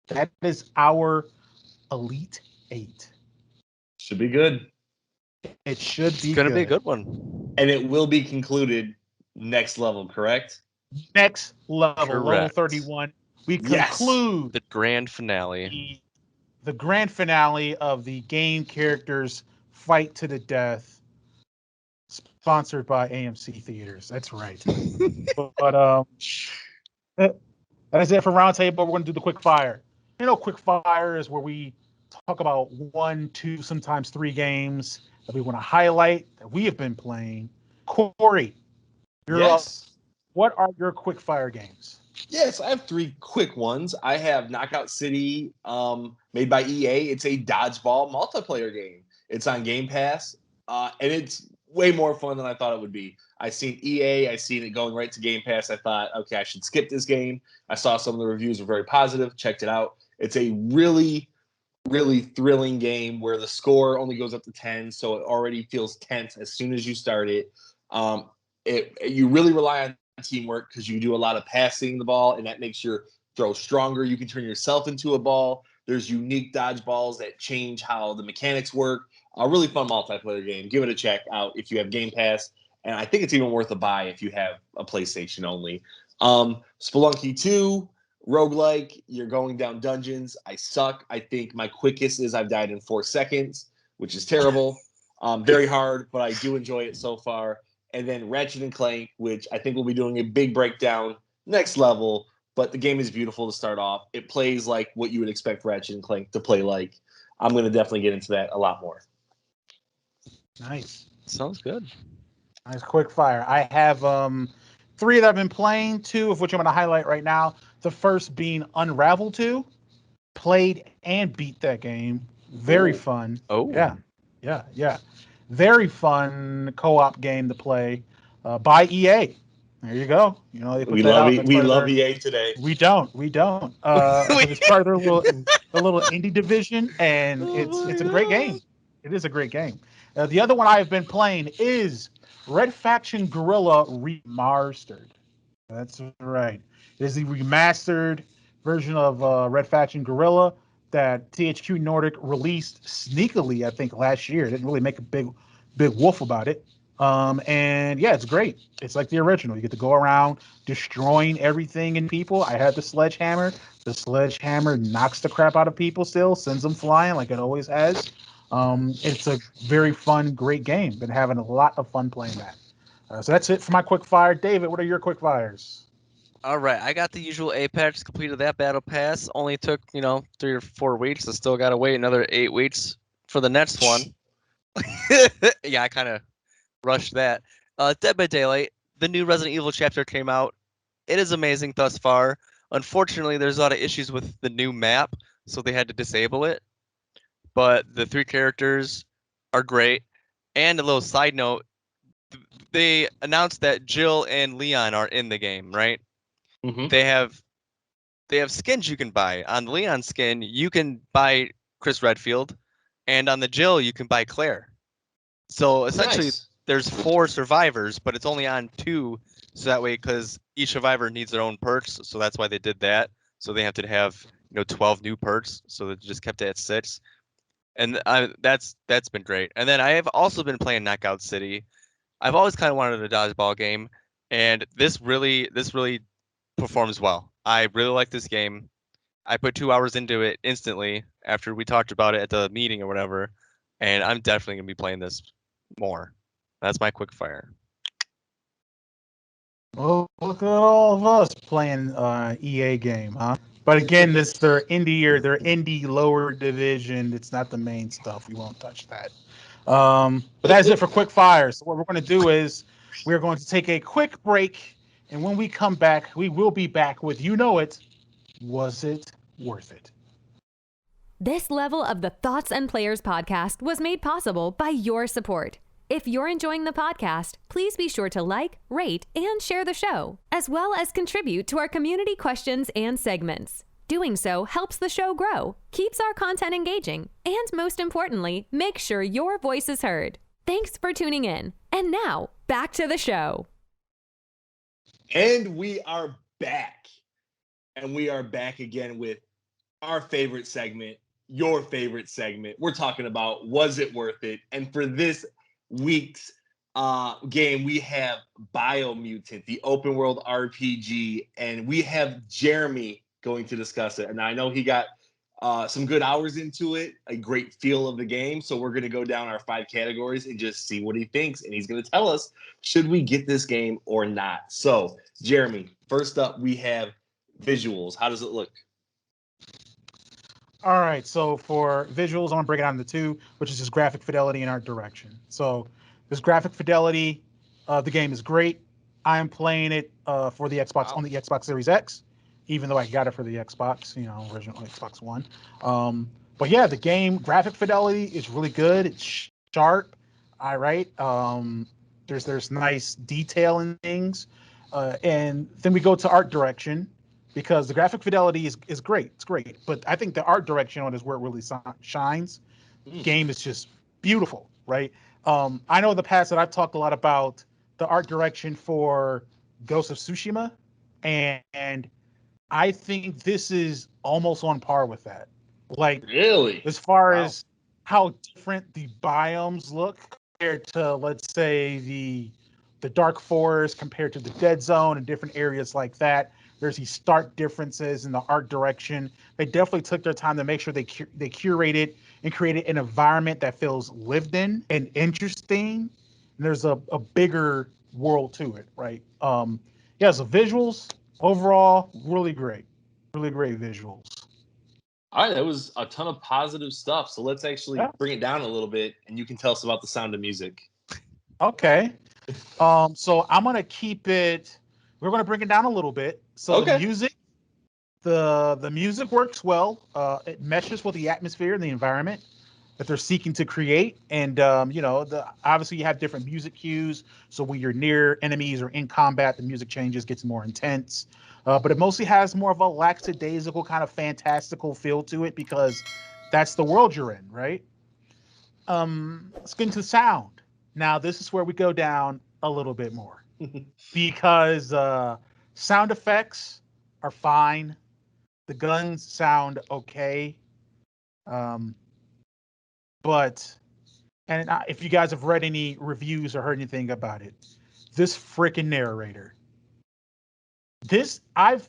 That is our Elite Eight. Should be good. It should It's be gonna be a good. good one. And it will be concluded next level, correct? Next level Correct. 31, we Yes. conclude The grand finale. the, the grand finale of the game characters fight to the death, sponsored by AMC Theaters. That's right. But that is it for Roundtable. We're going to do the quick fire. Quick fire is where we talk about one, two, sometimes three games that we want to highlight that we have been playing. Corey, you're up. Yes. What are your quick fire games? Yes, I have three quick ones. I have Knockout City, made by EA. It's a dodgeball multiplayer game. It's on Game Pass, and it's way more fun than I thought it would be. I seen EA, I seen it going right to Game Pass. I thought, okay, I should skip this game. I saw some of the reviews were very positive. Checked it out. It's a really, really thrilling game where the score only goes up to 10, so it already feels tense as soon as you start it. Um, you really rely on teamwork because you do a lot of passing the ball, and that makes your throw stronger. You can turn yourself into a ball. There's unique dodgeballs that change how the mechanics work. A really fun multiplayer game. Give it a check out if you have Game Pass, and I think it's even worth a buy if you have a PlayStation only. Spelunky 2, roguelike. You're going down dungeons. I suck. I think my quickest is I've died in 4 seconds, which is terrible. Very hard, but I do enjoy it so far. And then Ratchet and Clank, which I think we'll be doing a big breakdown next level. But the game is beautiful to start off. It plays like what you would expect Ratchet and Clank to play like. I'm going to definitely get into that a lot more. Nice. Sounds good. Nice quick fire. I have 3 that I've been playing, 2 of which I'm going to highlight right now. The first being Unravel 2. Played and beat that game. Very fun. Oh. Yeah. Very fun co-op game to play by EA. There you go. You know, they put that out. We love EA today. We don't. But it's part of their little indie division, and it's a great game. It is a great game. The other one I've been playing is Red Faction Guerrilla Remastered. That's right. It is the remastered version of Red Faction Guerrilla that THQ Nordic released sneakily, I think, last year. It didn't really make a big woof about it. And yeah, it's great. It's like the original. You get to go around destroying everything and people. I had the sledgehammer. The sledgehammer knocks the crap out of people still, sends them flying like it always has. It's a very fun, great game. Been having a lot of fun playing that. So that's it for my quick fire. David, what are your quick fires? All right, I got the usual Apex, completed that battle pass. Only took 3 or 4 weeks. I still gotta wait another 8 weeks for the next one. Yeah, I kind of rushed that. Dead by Daylight, the new Resident Evil chapter came out. It is amazing thus far. Unfortunately, there's a lot of issues with the new map, so they had to disable it. But the 3 characters are great. And a little side note, they announced that Jill and Leon are in the game, right? Mm-hmm. They have skins you can buy. On the Leon skin, you can buy Chris Redfield, and on the Jill, you can buy Claire. So essentially, there's 4 survivors, but it's only on 2. So that way, because each survivor needs their own perks, so that's why they did that. So they have to have 12 new perks. So they just kept it at 6, and that's been great. And then I have also been playing Knockout City. I've always kind of wanted a dodgeball game, and this really performs well. I really like this game. I put 2 hours into it instantly after we talked about it at the meeting or whatever, and I'm definitely gonna be playing this more. That's my quick fire. Well, look at all of us playing EA game, huh? But again, this their indie lower division. It's not the main stuff. We won't touch that. But that is it for quick fire. So what we're going to do is we're going to take a quick break, and when we come back, we will be back with Was it worth it? This level of the Thoughts and Players podcast was made possible by your support. If you're enjoying the podcast, please be sure to like, rate, and share the show, as well as contribute to our community questions and segments. Doing so helps the show grow, keeps our content engaging, and most importantly, makes sure your voice is heard. Thanks for tuning in. And now, back to the show. And we are back. And we are back again with our favorite segment, your favorite segment. We're talking about Was It Worth It? And for this week's game, we have BioMutant, the open world RPG, and we have Jeremy going to discuss it. And I know he got some good hours into it, a great feel of the game. So we're going to go down our 5 categories and just see what he thinks. And he's going to tell us, should we get this game or not? So, Jeremy, first up, we have visuals. How does it look? All right, so for visuals, I'm gonna break it down into 2, which is just graphic fidelity and art direction. So this graphic fidelity, the game is great. I am playing it for the Xbox on the Xbox Series X, even though I got it for the Xbox, original Xbox One. But yeah, the game graphic fidelity is really good. It's sharp. All right. There's nice detail in things, and then we go to art direction. Because the graphic fidelity is great. It's great. But I think the art direction on it is where it really shines. Game is just beautiful, right? I know in the past that I've talked a lot about the art direction for Ghost of Tsushima, and I think this is almost on par with that. Like, really, as far as how different the biomes look compared to, let's say, the Dark Forest compared to the Dead Zone and different areas like that. There's these stark differences in the art direction. They definitely took their time to make sure they curated and created an environment that feels lived in and interesting. And there's a bigger world to it, right? Yeah, so visuals overall really great visuals. All right, that was a ton of positive stuff. So let's actually Yeah. bring it down a little bit, and you can tell us about the sound of music. Okay. So I'm gonna keep it. We're gonna bring it down a little bit. So Okay. the music works well. It meshes with the atmosphere and the environment that they're seeking to create. And obviously you have different music cues. So when you're near enemies or in combat, the music changes, gets more intense. But it mostly has more of a lackadaisical kind of fantastical feel to it because that's the world you're in, right? Let's get into sound. Now this is where we go down a little bit more because sound effects are fine. The guns sound okay. Um, but if you guys have read any reviews or heard anything about it, this freaking narrator. This I've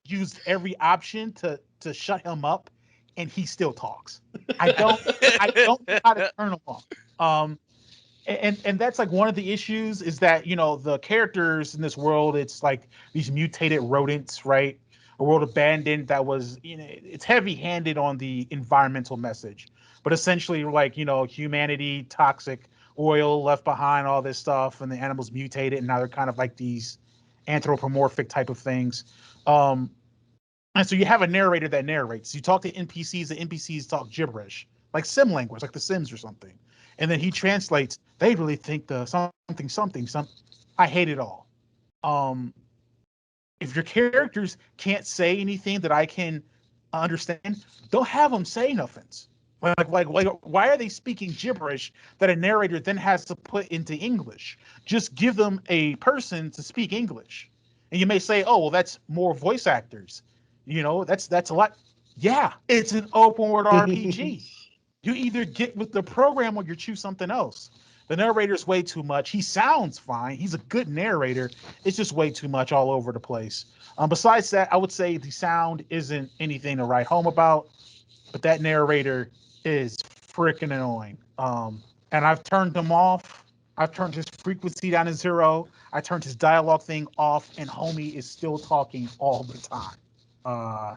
used every option to shut him up, and he still talks. I don't know how to turn him off. And that's like one of the issues is that the characters in this world, it's like these mutated rodents, right? A world abandoned that was it's heavy handed on the environmental message, but essentially like humanity, toxic oil left behind, all this stuff, and the animals mutated, and now they're kind of like these anthropomorphic type of things. um and so you have a narrator that narrates. You talk to NPCs, the NPCs talk gibberish, like sim language, like The Sims or something. And then he translates, they really think the something. I hate it all. Um, if your characters can't say anything that I can understand, don't have them say nothing. Like, why are they speaking gibberish that a narrator then has to put into English? Just give them a person to speak English. And you may say, oh, well, that's more voice actors. That's a lot. Yeah, it's an open world RPG. You either get with the program or you choose something else. The narrator's way too much. He sounds fine. He's a good narrator. It's just way too much all over the place. Besides that, I would say the sound isn't anything to write home about, but that narrator is freaking annoying. And I've turned him off. I've turned his frequency down to zero. I turned his dialogue thing off, and homie is still talking all the time. Uh,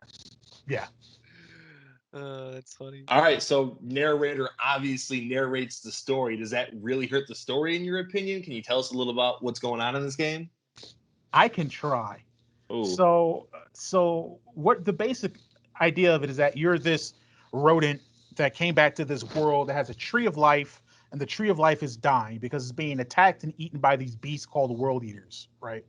yeah. That's funny. All right, so narrator obviously narrates the story. Does that really hurt the story in your opinion? Can you tell us a little about what's going on in this game? I can try. Oh, So what the basic idea of it is that you're this rodent that came back to this world that has a tree of life, and the tree of life is dying because it's being attacked and eaten by these beasts called world eaters, right?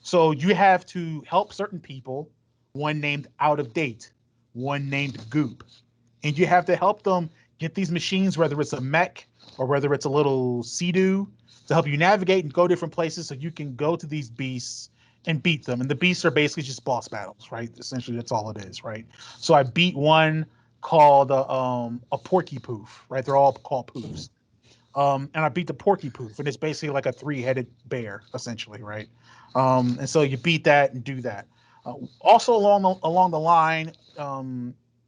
So you have to help certain people, one named Out of Date, one named Goop, and you have to help them get these machines, whether it's a mech or whether it's a little Sea-Doo, to help you navigate and go different places so you can go to these beasts and beat them. And the beasts are basically just boss battles, right? Essentially, that's all it is, right? So I beat one called a Porky Poof, right? They're all called poofs. And I beat the Porky Poof, and it's basically like a three-headed bear, essentially, right? And so you beat that and do that. Also along the line,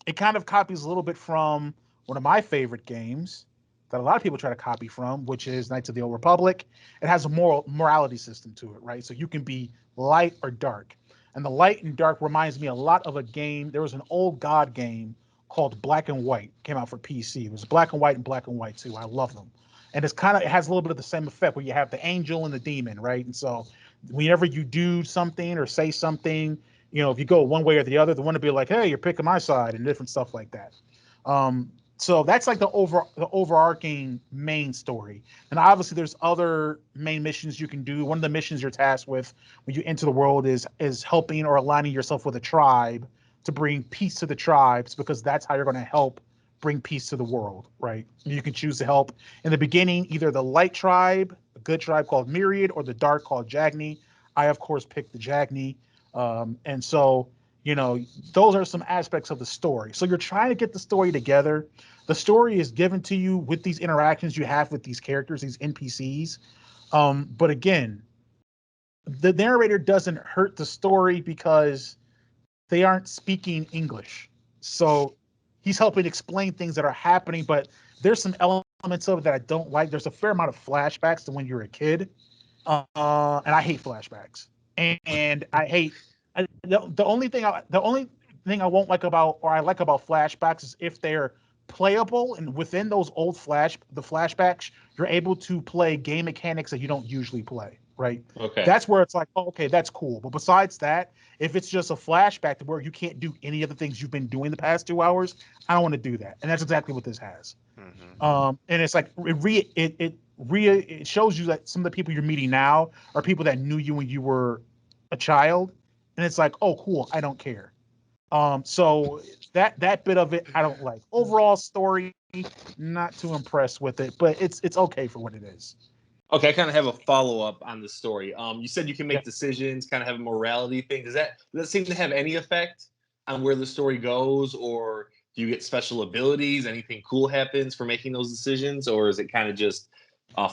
it kind of copies a little bit from one of my favorite games that a lot of people try to copy from, which is Knights of the Old Republic. It has a morality system to it, right? So you can be light or dark. And the light and dark reminds me a lot of a game. There was an old God game called Black and White. Came out for PC. It was Black and White and Black and White too. I love them. And it has a little bit of the same effect where you have the angel and the demon, right? And so whenever you do something or say something, if you go one way or the other, the one to be like, hey, you're picking my side, and different stuff like that. So that's like the overarching main story. And obviously there's other main missions you can do. One of the missions you're tasked with when you enter the world is helping or aligning yourself with a tribe to bring peace to the tribes, because that's how you're going to help bring peace to the world, right? You can choose to help in the beginning either the light tribe, a good tribe called Myriad, or the dark called Jagni. I of course picked the Jagni. And so those are some aspects of the story. So you're trying to get the story together. The story is given to you with these interactions you have with these characters, these NPCs. But again, the narrator doesn't hurt the story because they aren't speaking English. So he's helping explain things that are happening, but there's some elements of it that I don't like. There's a fair amount of flashbacks to when you're a kid, and I hate flashbacks. And I hate the only thing I won't like about or I like about flashbacks is if they're playable and within those old flashbacks, you're able to play game mechanics that you don't usually play. Right. Okay. That's where it's like, oh, okay, that's cool. But besides that, if it's just a flashback to where you can't do any of the things you've been doing the past 2 hours, I don't want to do that. And that's exactly what this has. And it's like it shows you that some of the people you're meeting now are people that knew you when you were a child, and it's like, oh, cool, I don't care. So that bit of it I don't like. Overall story, not too impressed with it, but it's okay for what it is. Okay, I kind of have a follow up on the story. You said you can make Yeah. decisions, kind of have a morality thing. Does that seem to have any effect on where the story goes, or do you get special abilities? Anything cool happens for making those decisions, or is it kind of just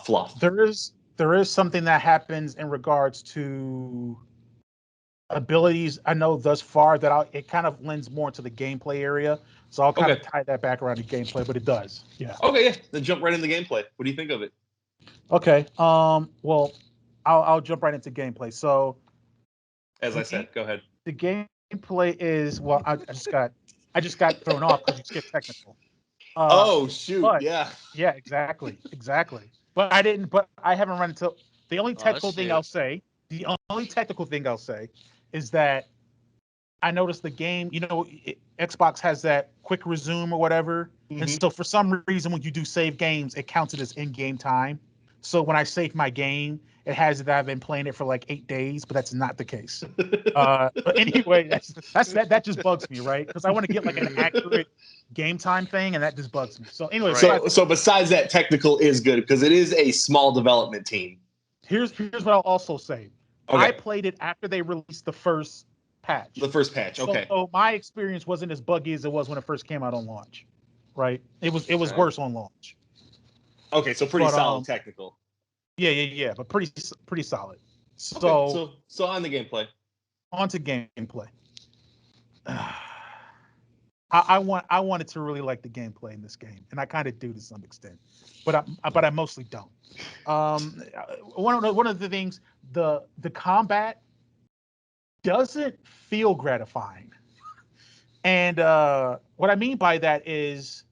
fluff? There is something that happens in regards to abilities. I know thus far that it kind of lends more into the gameplay area, so I'll kind of tie that back around to gameplay, but it does. Yeah. Okay, yeah. Then jump right into gameplay. What do you think of it? Okay. Well, I'll jump right into gameplay. So, As I said, go ahead. the gameplay is well. I just got thrown off because you skipped technical. Oh shoot! But, yeah. Yeah. Exactly. But I didn't. But I haven't run into the only technical thing I'll say. The only technical thing I'll say is that I noticed the game. Xbox has that quick resume or whatever, and so for some reason, when you do save games, it counts it as in-game time. So when I save my game, it has that I've been playing it for like 8 days, but that's not the case. But anyway, that just bugs me, right? Because I want to get like an accurate game time thing, and that just bugs me. So anyway, So besides that, technical is good because it is a small development team. Here's what I'll also say. Okay. I played it after they released the first patch. Okay. So my experience wasn't as buggy as it was when it first came out on launch, right? It was worse on launch. Okay, so pretty solid technical. Yeah, but pretty solid. So okay, so on the gameplay. On to gameplay. I wanted to really like the gameplay in this game, and I kind of do to some extent, but I mostly don't. One of the things, the combat doesn't feel gratifying, and what I mean by that is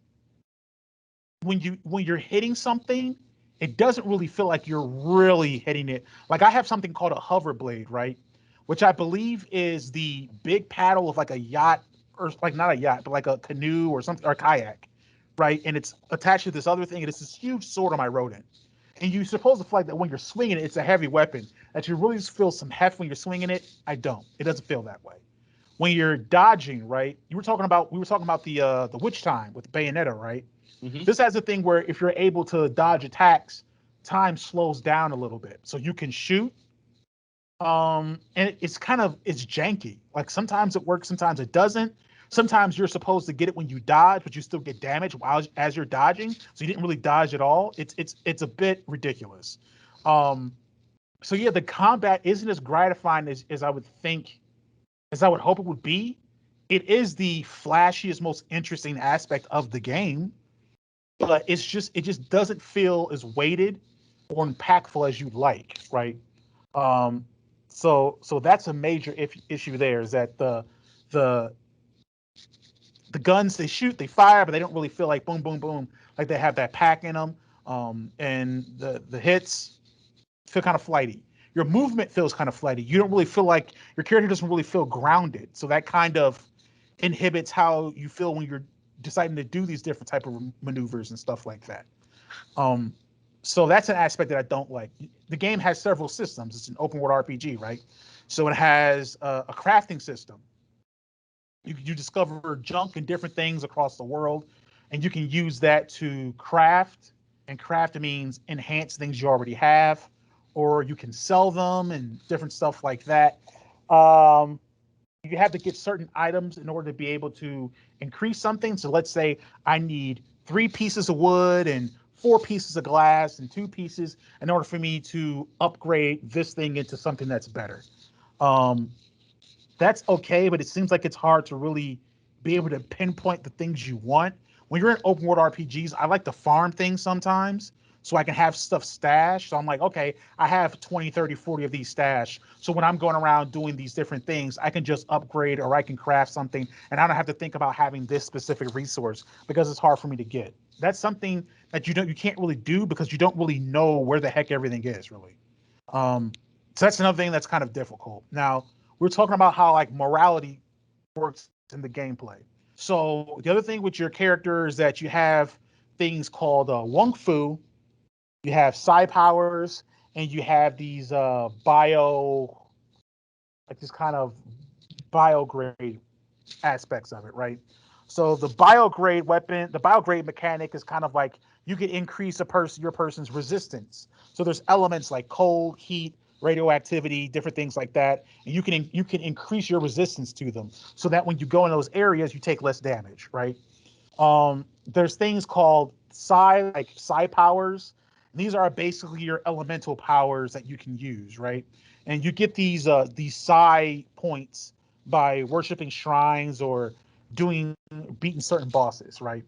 when you're hitting something, it doesn't really feel like you're really hitting it. Like I have something called a hover blade, right? Which I believe is the big paddle of like a yacht, or like not a yacht, but like a canoe or something, or a kayak, right? And it's attached to this other thing, and it's this huge sword on my rodent. And you're supposed to feel like that when you're swinging it, it's a heavy weapon. That you really feel some heft when you're swinging it. I don't. It doesn't feel that way. When you're dodging, right? We were talking about the witch time with the Bayonetta, right? Mm-hmm. This has a thing where if you're able to dodge attacks, time slows down a little bit, so you can shoot. And it's janky. Like sometimes it works, sometimes it doesn't. Sometimes you're supposed to get it when you dodge, but you still get damage as you're dodging, so you didn't really dodge at all. It's a bit ridiculous. So yeah, the combat isn't as gratifying as I would think, as I would hope it would be. It is the flashiest, most interesting aspect of the game, but it just doesn't feel as weighted or impactful as you'd like, right? So that's a major issue there, is that the guns they shoot, they fire, but they don't really feel like boom, boom, boom, like they have that pack in them. And the hits feel kind of flighty. Your movement feels kind of flighty. You don't really feel like your character doesn't really feel grounded. So that kind of inhibits how you feel when you're deciding to do these different type of maneuvers and stuff like that. So that's an aspect that I don't like. The game has several systems. It's an open world RPG, right? So it has a crafting system. You discover junk and different things across the world, and you can use that to craft. And craft means enhance things you already have, or you can sell them and different stuff like that. You have to get certain items in order to be able to increase something. So let's say I need 3 pieces of wood and 4 pieces of glass and 2 pieces in order for me to upgrade this thing into something that's better. Um, that's okay, but it seems like it's hard to really be able to pinpoint the things you want. When you're in open world RPGs, I like to farm things sometimes so I can have stuff stashed. So I'm like, okay, I have 20, 30, 40 of these stashed. So when I'm going around doing these different things, I can just upgrade or I can craft something and I don't have to think about having this specific resource because it's hard for me to get. That's something that you can't really do because you don't really know where the heck everything is really. So that's another thing that's kind of difficult. Now, we're talking about how like morality works in the gameplay. So the other thing with your character is that you have things called Wong Fu, you have psi powers, and you have these like this kind of biograde aspects of it, right? So the biograde mechanic is kind of like you can increase your person's resistance. So there's elements like cold, heat, radioactivity, different things like that, and you can increase your resistance to them so that when you go in those areas, you take less damage, right? There's things called psi powers. And these are basically your elemental powers that you can use, right? And you get these psi points by worshiping shrines or beating certain bosses, right?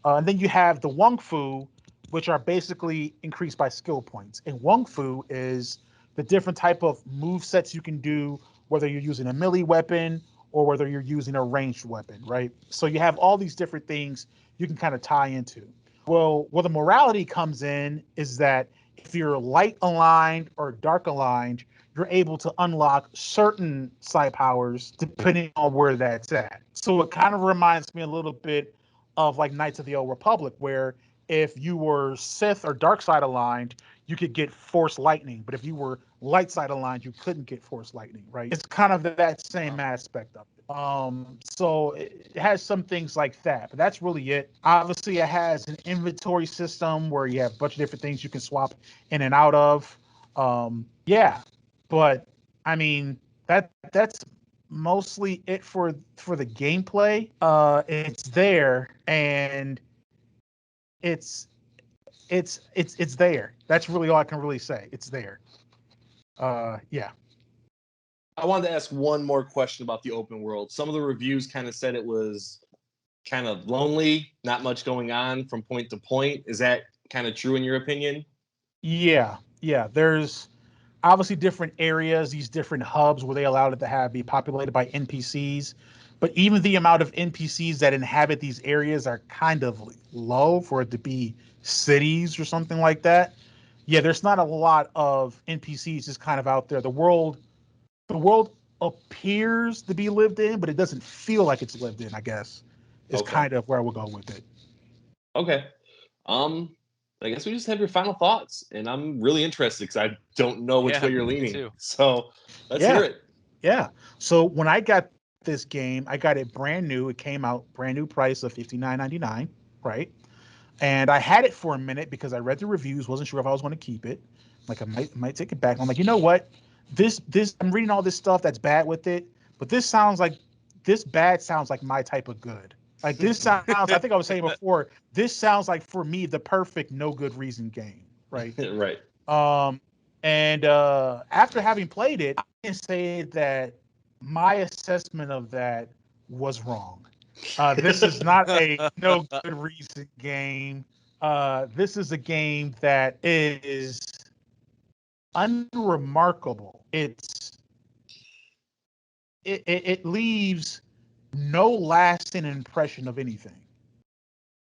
And then you have the Wong Fu, which are basically increased by skill points. And Wong Fu is the different type of move sets you can do, whether you're using a melee weapon or whether you're using a ranged weapon, right? So you have all these different things you can kind of tie into. Well, where the morality comes in is that if you're light aligned or dark aligned, you're able to unlock certain side powers depending on where that's at. So it kind of reminds me a little bit of like Knights of the Old Republic, where if you were Sith or dark side aligned, you could get Force Lightning, but if you were light side aligned, you couldn't get Force Lightning, right? It's kind of that same aspect of it. So it has some things like that, but that's really it. Obviously, it has an inventory system where you have a bunch of different things you can swap in and out of. Yeah, but I mean that's mostly it for the gameplay. It's there and it's it's there. That's really all I can really say. It's there. Yeah. I wanted to ask one more question about the open world. Some of the reviews kind of said it was kind of lonely, not much going on from point to point. Is that kind of true in your opinion? Yeah. Yeah. There's obviously different areas, these different hubs where they allowed it to be populated by NPCs. But even the amount of NPCs that inhabit these areas are kind of low for it to be cities or something like that. Yeah, there's not a lot of NPCs just kind of out there. The world appears to be lived in, but it doesn't feel like it's lived in, I guess, is Okay. kind of where we'll go with it. Okay. I guess we just have your final thoughts, and I'm really interested because I don't know which way you're me leaning. too. So let's Yeah. hear it. Yeah. So when I got this game, I got it brand new. It came out brand new price of $59.99, right? And I had it for a minute because I read the reviews, wasn't sure if I was going to keep it. Like I might take it back. I'm like, you know what? This I'm reading all this stuff that's bad with it, but this bad sounds like my type of good. Like this sounds, I think I was saying before, this sounds like for me the perfect no good reason game, right? Right. And after having played it, I can say that my assessment of that was wrong. This is not a no good reason game. This is a game that is unremarkable. It leaves no lasting impression of anything.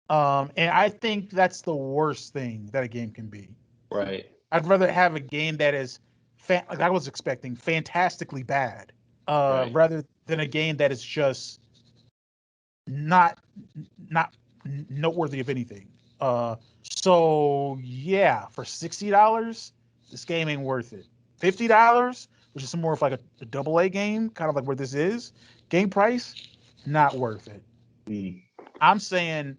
And I think that's the worst thing that a game can be. Right. I'd rather have a game that is, like I was expecting, fantastically bad, Right. rather than a game that is just not not noteworthy of anything. So yeah, for $60, this game ain't worth it. $50, which is more of like a double A game, kind of like where this is, game price, not worth it. Mm. I'm saying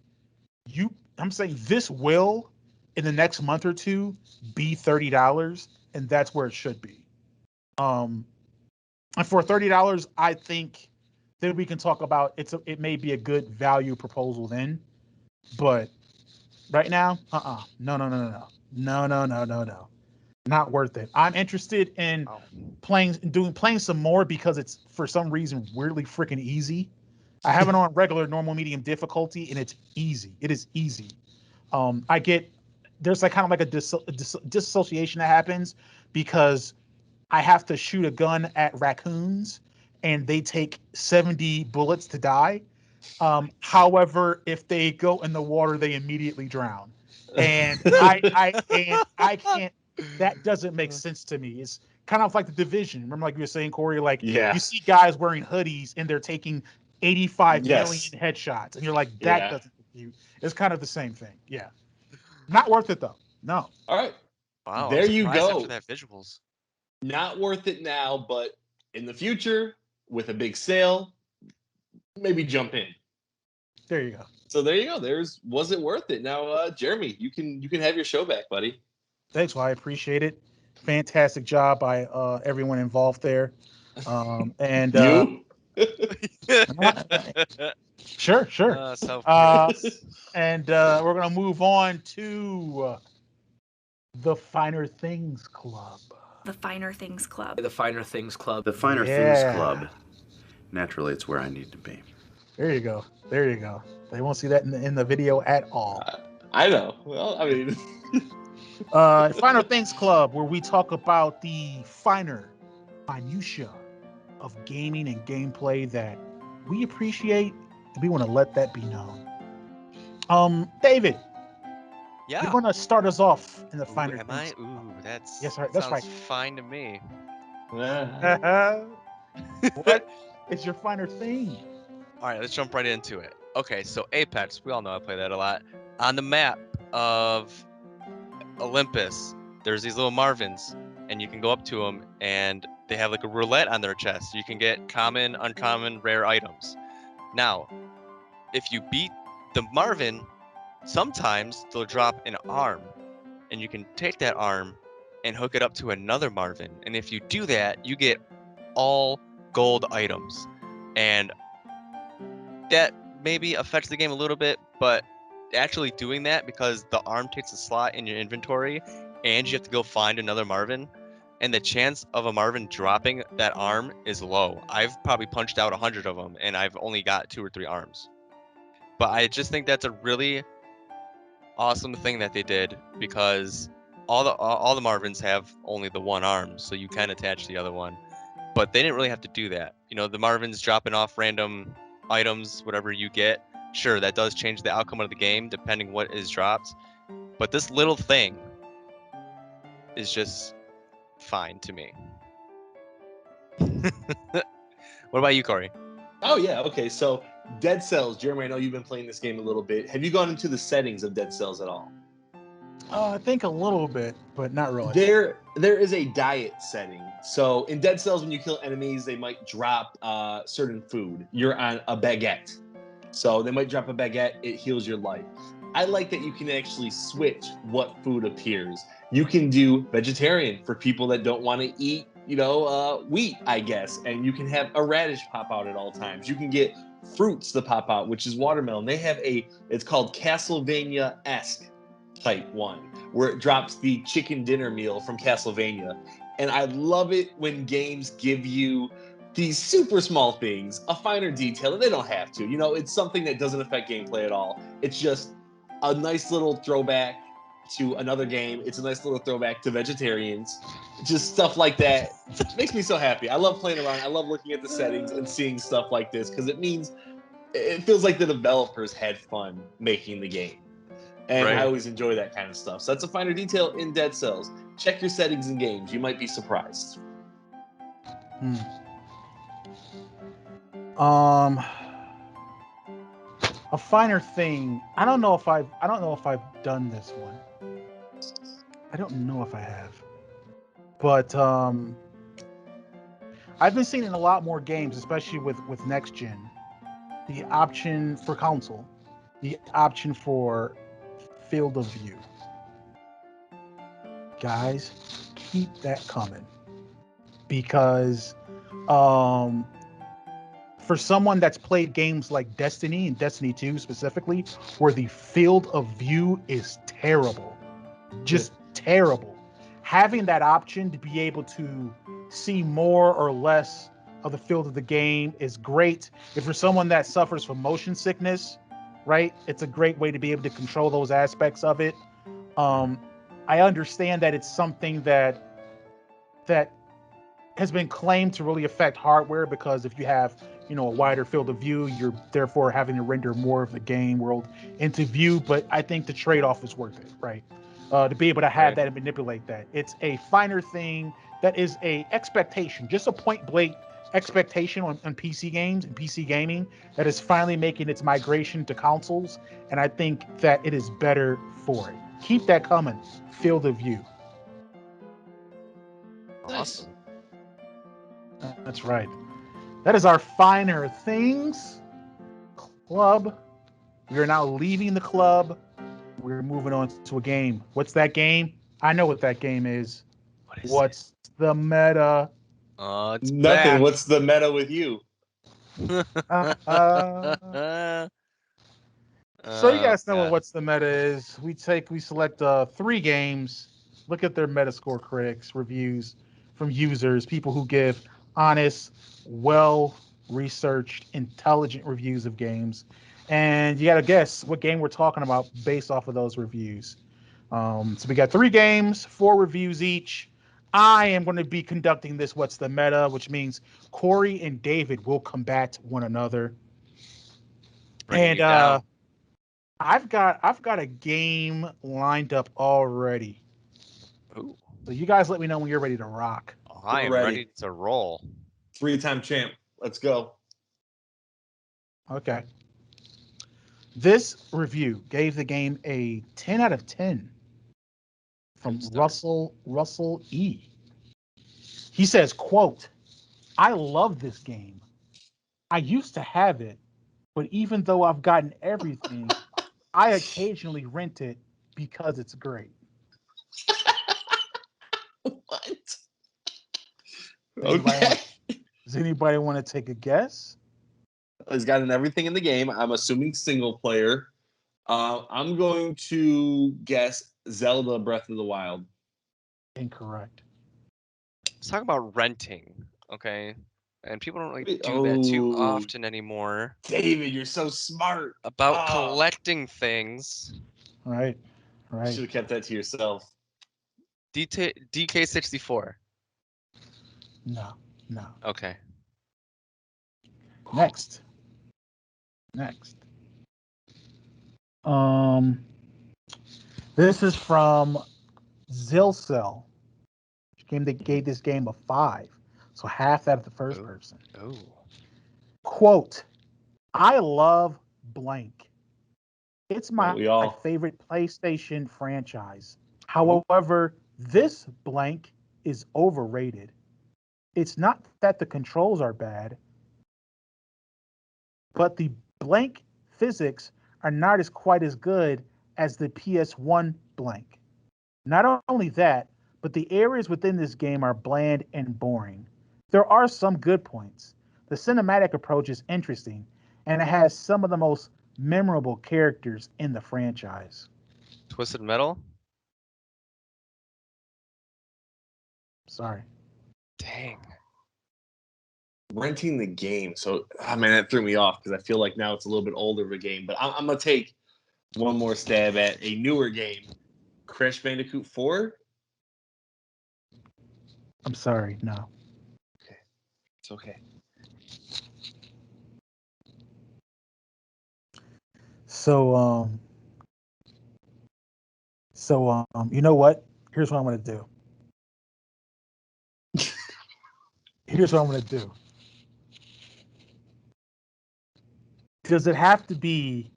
I'm saying this will in the next month or two be $30, and that's where it should be. And for $30, I think then we can talk about it may be a good value proposal then, but right now, no, not worth it. I'm interested in Oh. playing some more because it's for some reason weirdly freaking easy. I have it on regular, normal, medium difficulty, and it's easy. It is easy. I get there's like kind of like a dissociation that happens because I have to shoot a gun at raccoons, and they take 70 bullets to die. However, if they go in the water, they immediately drown, and I can't. That doesn't make sense to me. It's kind of like the Division. Remember, like you were saying, Corey, like Yeah. you see guys wearing hoodies and they're taking 85 million Yes. headshots, and you're like, that Yeah. doesn't compute. It's kind of the same thing. Yeah, not worth it though. No. All right. Wow, I'm There you surprised after go. that visuals. Not worth it now, but in the future, with a big sale, maybe jump in. There you go. So there you go. Was it worth it? Now, Jeremy, you can have your show back, buddy. Thanks, well, I appreciate it. Fantastic job by everyone involved there. And You? sure, sure. Self Uh, praise. and we're gonna move on to the Finer Things Club. The Finer Things Club. The Finer Things Club. The Finer Yeah. Things Club. Naturally, it's where I need to be. There you go. There you go. They won't see that in the video at all. I know. Well, I mean, Finer Things Club, where we talk about the finer minutia of gaming and gameplay that we appreciate, and we want to let that be known. David, Yeah. you're going to start us off in the Ooh, Finer am I? Things. Ooh, that's Yes, right, that's sounds right. fine to me. What is your finer thing? All right, let's jump right into it. Okay, so Apex, we all know I play that a lot. On the map of Olympus, there's these little Marvins, and you can go up to them, and they have like a roulette on their chest. You can get common, uncommon, rare items. Now, if you beat the Marvin, sometimes they'll drop an arm, and you can take that arm and hook it up to another Marvin. And if you do that, you get all gold items. And that maybe affects the game a little bit, but actually doing that, because the arm takes a slot in your inventory and you have to go find another Marvin, and the chance of a Marvin dropping that arm is low. I've probably punched out 100 of them and I've only got 2 or 3 arms. But I just think that's a really awesome thing that they did, because all the Marvins have only the one arm, so you can attach the other one. But they didn't really have to do that. You know, the Marvins dropping off random items, whatever you get, sure, that does change the outcome of the game depending what is dropped. But this little thing is just fine to me. What about you, Corey? oh yeah. Okay. So Dead Cells, Jeremy, I know you've been playing this game a little bit. Have you gone into the settings of Dead Cells at all? I think a little bit, but not really. There is a diet setting. So in Dead Cells, when you kill enemies, they might drop certain food. You're on a baguette. So they might drop a baguette, it heals your life. I like that you can actually switch what food appears. You can do vegetarian for people that don't want to eat, wheat, I guess. And you can have a radish pop out at all times. You can get fruits that pop out, which is watermelon. They have it's called Castlevania-esque type one, where it drops the chicken dinner meal from Castlevania. And I love it when games give you these super small things, a finer detail that they don't have to. It's something that doesn't affect gameplay at all. It's just a nice little throwback to another game. It's a nice little throwback to vegetarians. Just stuff like that. It makes me so happy. I love playing around. I love looking at the settings and seeing stuff like this, because it feels like the developers had fun making the game. And Right. I always enjoy that kind of stuff. So that's a finer detail in Dead Cells. Check your settings in games. You might be surprised. A finer thing. I don't know if I've done this one. I don't know if I have. But I've been seeing in a lot more games, especially with next gen, the option for console, the option for field of view. Guys, keep that coming, because for someone that's played games like Destiny and Destiny 2 specifically, where the field of view is terrible, just terrible, having that option to be able to see more or less of the field of the game is great. If you're someone that suffers from motion sickness, right, it's a great way to be able to control those aspects of it. I understand that it's something that has been claimed to really affect hardware, because if you have, a wider field of view, you're therefore having to render more of the game world into view. But I think the trade-off is worth it, right? To be able to have that and manipulate that. It's a finer thing that is a expectation, just a point blank expectation on PC games and PC gaming that is finally making its migration to consoles. And I think that it is better for it. Keep that coming, field of view. Awesome. That's right. That is our finer things club. We are now leaving the club. We're moving on to a game. What's that game? I know what that game is. What's the meta? It's Nothing. back. What's the meta with you? So you guys know what What's the Meta is. We select 3 games, look at their Metascore critics, reviews from users, people who give honest, well-researched, intelligent reviews of games. And you got to guess what game we're talking about based off of those reviews. So we got 3 games, 4 reviews each. I am going to be conducting this What's the Meta, which means Corey and David will combat one another. Bringing you down. I've got a game lined up already. Ooh. So you guys let me know when you're ready to rock. I am ready to roll. 3-time champ. Let's go. Okay. This review gave the game a 10 out of 10 from Russell E. He says, quote, "I love this game. I used to have it, but even though I've gotten everything, I occasionally rent it because it's great." What? Does anybody want to take a guess? He's gotten everything in the game. I'm assuming single player. I'm going to guess Zelda Breath of the Wild. Incorrect. Let's talk about renting, okay? And people don't really do that too often anymore. David, you're so smart. About collecting things. Right. You should have kept that to yourself. DK64. No. Okay. Next. This is from Zilcell. They gave this game a 5, so half that of the first person. Oh. Quote, "I love blank. It's my favorite PlayStation franchise. However, this blank is overrated. It's not that the controls are bad, but the blank physics are not quite as good as the PS1 blank. Not only that, but the areas within this game are bland and boring. There are some good points. The cinematic approach is interesting, and it has some of the most memorable characters in the franchise." Twisted Metal? Sorry. Dang. Renting the game. So, man, that threw me off because I feel like now it's a little bit older of a game. But I'm going to take one more stab at a newer game. Crash Bandicoot 4? I'm sorry, no. Okay. It's okay. So, you know what? Here's what I'm going to do. Does it have to be,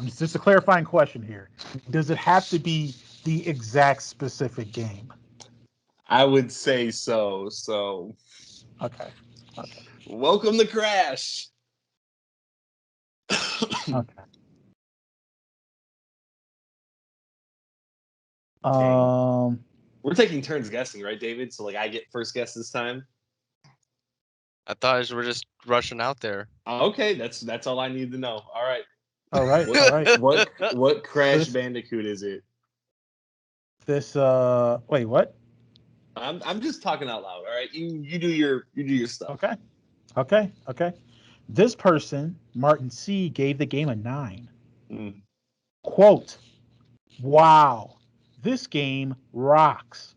just a clarifying question here, does it have to be the exact specific game? I would say so. Okay. Welcome to Crash. Okay. We're taking turns guessing, right, David? So, I get first guess this time? I thought we were just rushing out there. Okay, that's all I need to know. All right. All right, all right. What Crash This- Bandicoot is it? This wait, what? I'm just talking out loud. All right, you do your stuff. Okay. This person, Martin C, gave the game a 9. Mm. Quote, wow, this game rocks.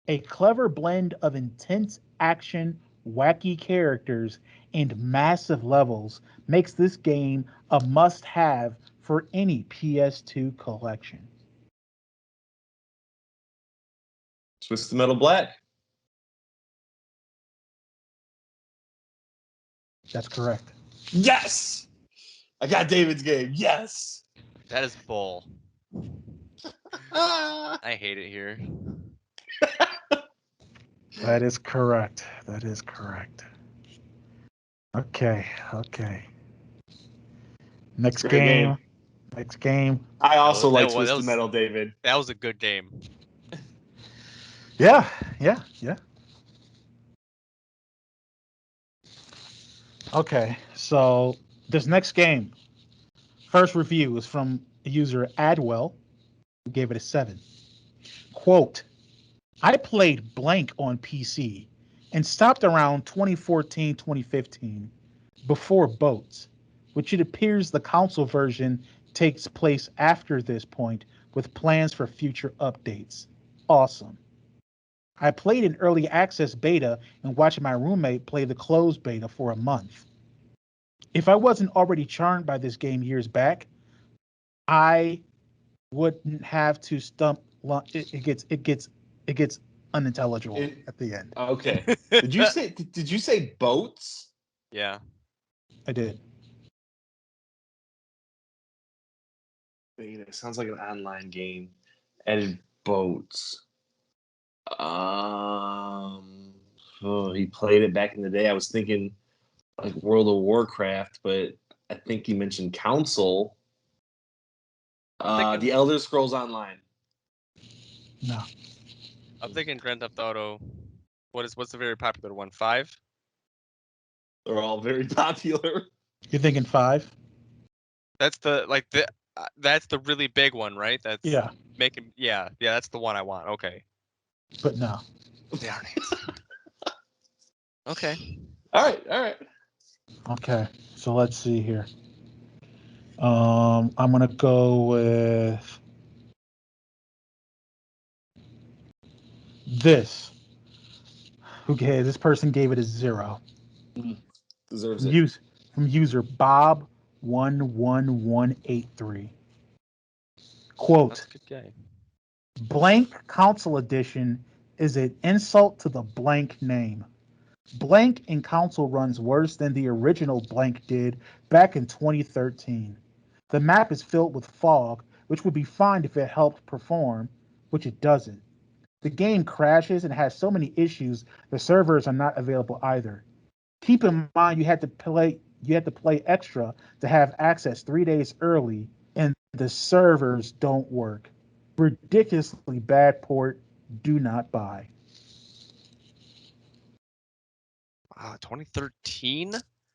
A clever blend of intense action, wacky characters, and massive levels makes this game a must-have for any PS2 collection. Twisted Metal Black. That's correct. Yes, I got David's game. Yes. That is bull. Ah. I hate it here. That is correct. Okay. Next Great game. game. I also like that Twisted was- Metal, David. That was a good game. Yeah. Okay, so this next game, first review is from user Adwell, who gave it a 7. Quote, I played blank on PC and stopped around 2014-2015 before Boats, which it appears the console version takes place after this point with plans for future updates. Awesome. I played an early access beta and watched my roommate play the closed beta for a month. If I wasn't already charmed by this game years back, I wouldn't have to stump. It gets unintelligible at the end. Okay. Did you say boats? Yeah. I did. Beta sounds like an online game. Added boats. He played it back in the day. I was thinking like World of Warcraft, but I think he mentioned console. thinking- The Elder Scrolls Online. No. I'm thinking Grand Theft Auto. What's the very popular one? 5? They're all very popular. You're thinking 5? That's that's the really big one, right? That's Yeah, making that's the one I want. Okay. but no. Darn it. Okay. All right. Okay, so let's see here. I'm gonna go with this. This person gave it a 0. Deserves it. From user Bob11183. Quote, That's a good game. blank console edition is an insult to the blank name. Blank in console runs worse than the original Blank did back in 2013. The map is filled with fog, which would be fine if it helped perform, which it doesn't. The game crashes and has so many issues, the servers are not available either. Keep in mind you had to play extra to have access 3 days early, and the servers don't work. Ridiculously bad port. Do not buy. 2013?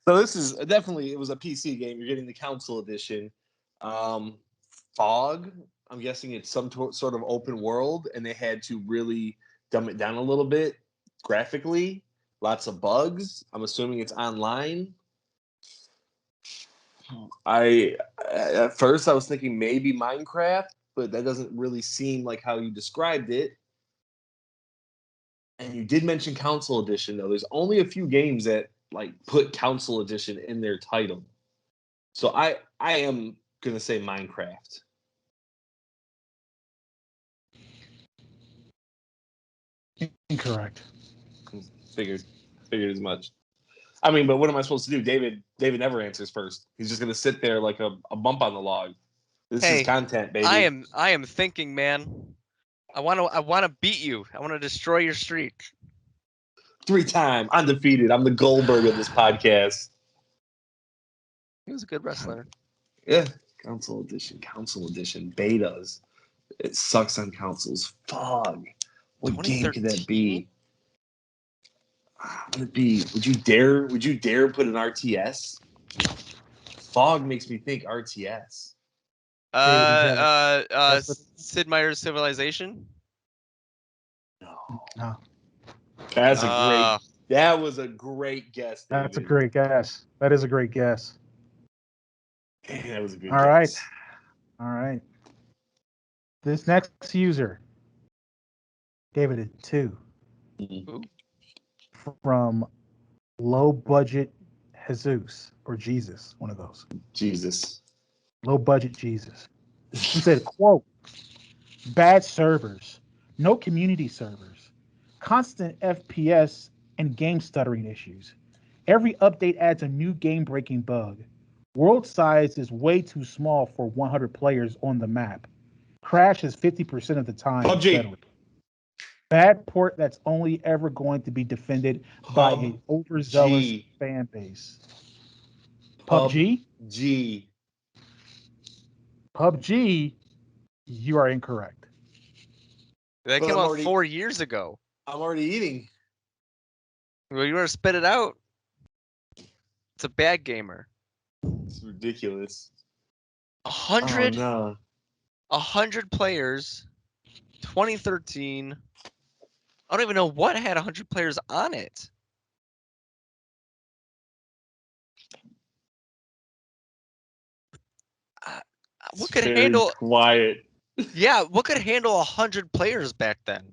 So this is definitely, it was a PC game. You're getting the console edition. Fog, I'm guessing it's some sort of open world, and they had to really dumb it down a little bit graphically. Lots of bugs. I'm assuming it's online. At first I was thinking maybe Minecraft, but that doesn't really seem like how you described it. And you did mention console edition, though. There's only a few games that like put console edition in their title. So I am gonna say Minecraft. Incorrect. Figured as much. I mean, but what am I supposed to do? David never answers first. He's just gonna sit there like a bump on the log. This Hey, is content, baby. I am thinking, man. I want to beat you. I want to destroy your streak. 3-time undefeated. I'm the Goldberg of this podcast. He was a good wrestler. Yeah, console edition, betas. It sucks on consoles. Fog. What game could that be? Would it be? Would you dare? Would you dare put an RTS? Fog makes me think RTS. Sid Meier's Civilization. No, That's a great. Uh, That was a great guess, David. that's a great guess. That is a great guess. Man, that was a good All guess. right. All right. This next user gave it a 2 Ooh. from low budget Jesus or Jesus, one of those. Jesus. Low budget Jesus. He said, quote, bad servers, no community servers, constant FPS and game stuttering issues. Every update adds a new game breaking bug. World size is way too small for 100 players on the map. Crashes 50% of the time, PUBG. etc. Bad port that's only ever going to be defended by an overzealous fan base. PUBG? G. PUBG, you are incorrect. That But came I'm out already- 4 years ago. I'm already eating. Well, you want to spit it out? It's a bad gamer. It's ridiculous. 100, Oh, no. 100 players, 2013. I don't even know what had 100 players on it. What It's could very handle? quiet. Yeah, what could handle 100 players back then?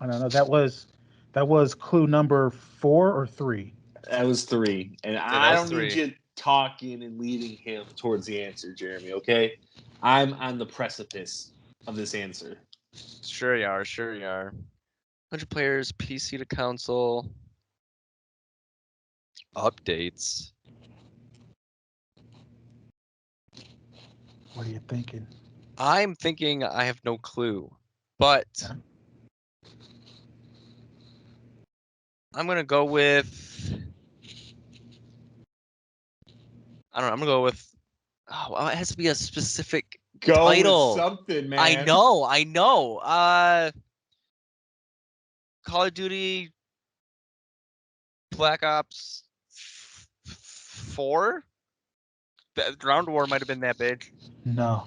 I don't know. That was clue number 4 or 3. That was 3. And that I was don't 3. need you talking and leading him towards the answer, Jeremy, okay? I'm on the precipice of this answer. Sure you are. Sure you are. 100 players, PC to console. Updates. What are you thinking? I'm thinking I have no clue, but Yeah. I'm gonna go with. I don't know. I'm gonna go with. Oh, well, it has to be a specific Go title. with something, man. I know. I know. Call of Duty. Black Ops 4. Ground War might have been that big. No,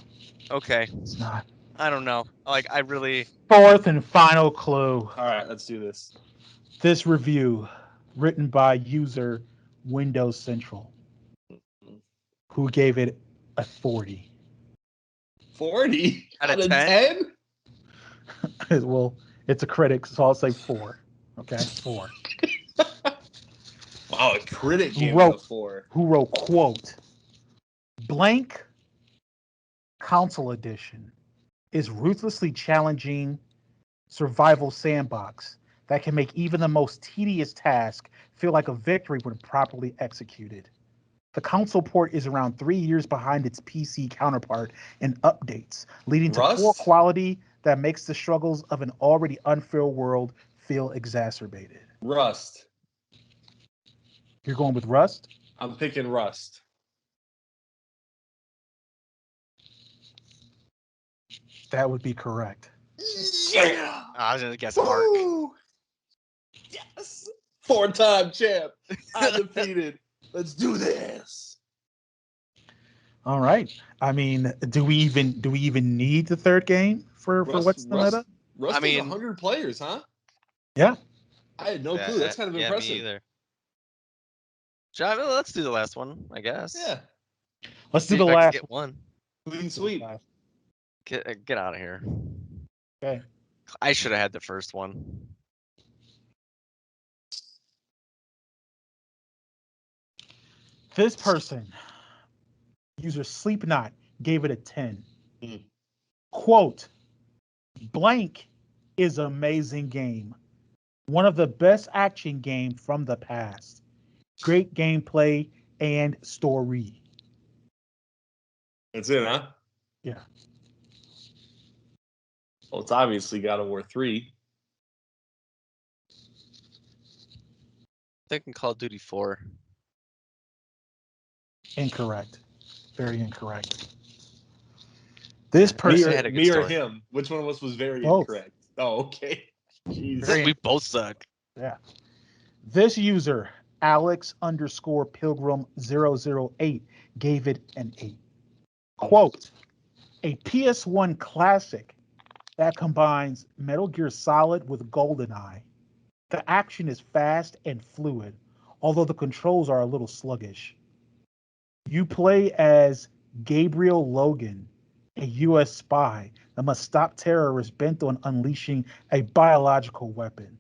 Okay. it's not. I don't know. Like I really. Fourth and final clue. All right, let's do this. This review, written by user Windows Central, who gave it a 40. 40 Out of 10? 10? Well, it's a critic, so I'll say 4. Okay, 4. Wow, a critic Who gave it a wrote- 4. Who wrote, quote, blank console edition is ruthlessly challenging survival sandbox that can make even the most tedious task feel like a victory when properly executed. The console port is around 3 years behind its PC counterpart in updates, leading to poor Rust? quality that makes the struggles of an already unfair world feel exacerbated. Rust. You're going with Rust? I'm picking Rust. That would be correct. Yeah. I was gonna guess Ark. Woo! Yes. 4-time champ. Undefeated. Let's do this. All right. I mean, do we even need the third game for what's the meta? Rust I mean- is 100 players, huh? Yeah. I had no clue. That's kind of yeah, impressive. Me either. John, well, let's do the last one, I guess. Yeah. Let's See do the if I can last get one. Clean sweep. Get out of here. Okay. I should have had the first one. This person, user Sleepnot, gave it a 10. Mm. Quote, blank is amazing game. One of the best action game from the past. Great gameplay and story. That's it, huh? Yeah. Well, it's obviously God of War 3. Thinking Call of Duty 4. Incorrect. Very incorrect. This Person person, had a good Me or story. him? Which one of us was very Both. incorrect? Oh, okay. Jeez. We both suck. Yeah. This user, Alex_Pilgrim008, gave it an 8. Quote, a PS1 classic that combines Metal Gear Solid with GoldenEye. The action is fast and fluid, although the controls are a little sluggish. You play as Gabriel Logan, a U.S. spy that must stop terrorists bent on unleashing a biological weapon.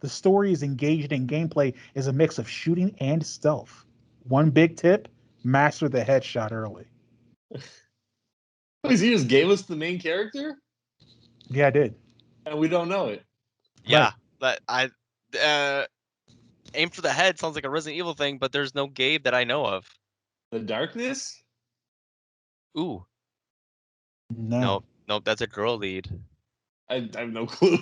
The story is engaging and gameplay is a mix of shooting and stealth. One big tip, master the headshot early. He just gave us the main character, Yeah, I did. and we don't know it. Yeah, but aim for the head sounds like a Resident Evil thing, but there's no Gabe that I know of. The Darkness? Ooh, No. nope, that's a girl lead. I have no clue.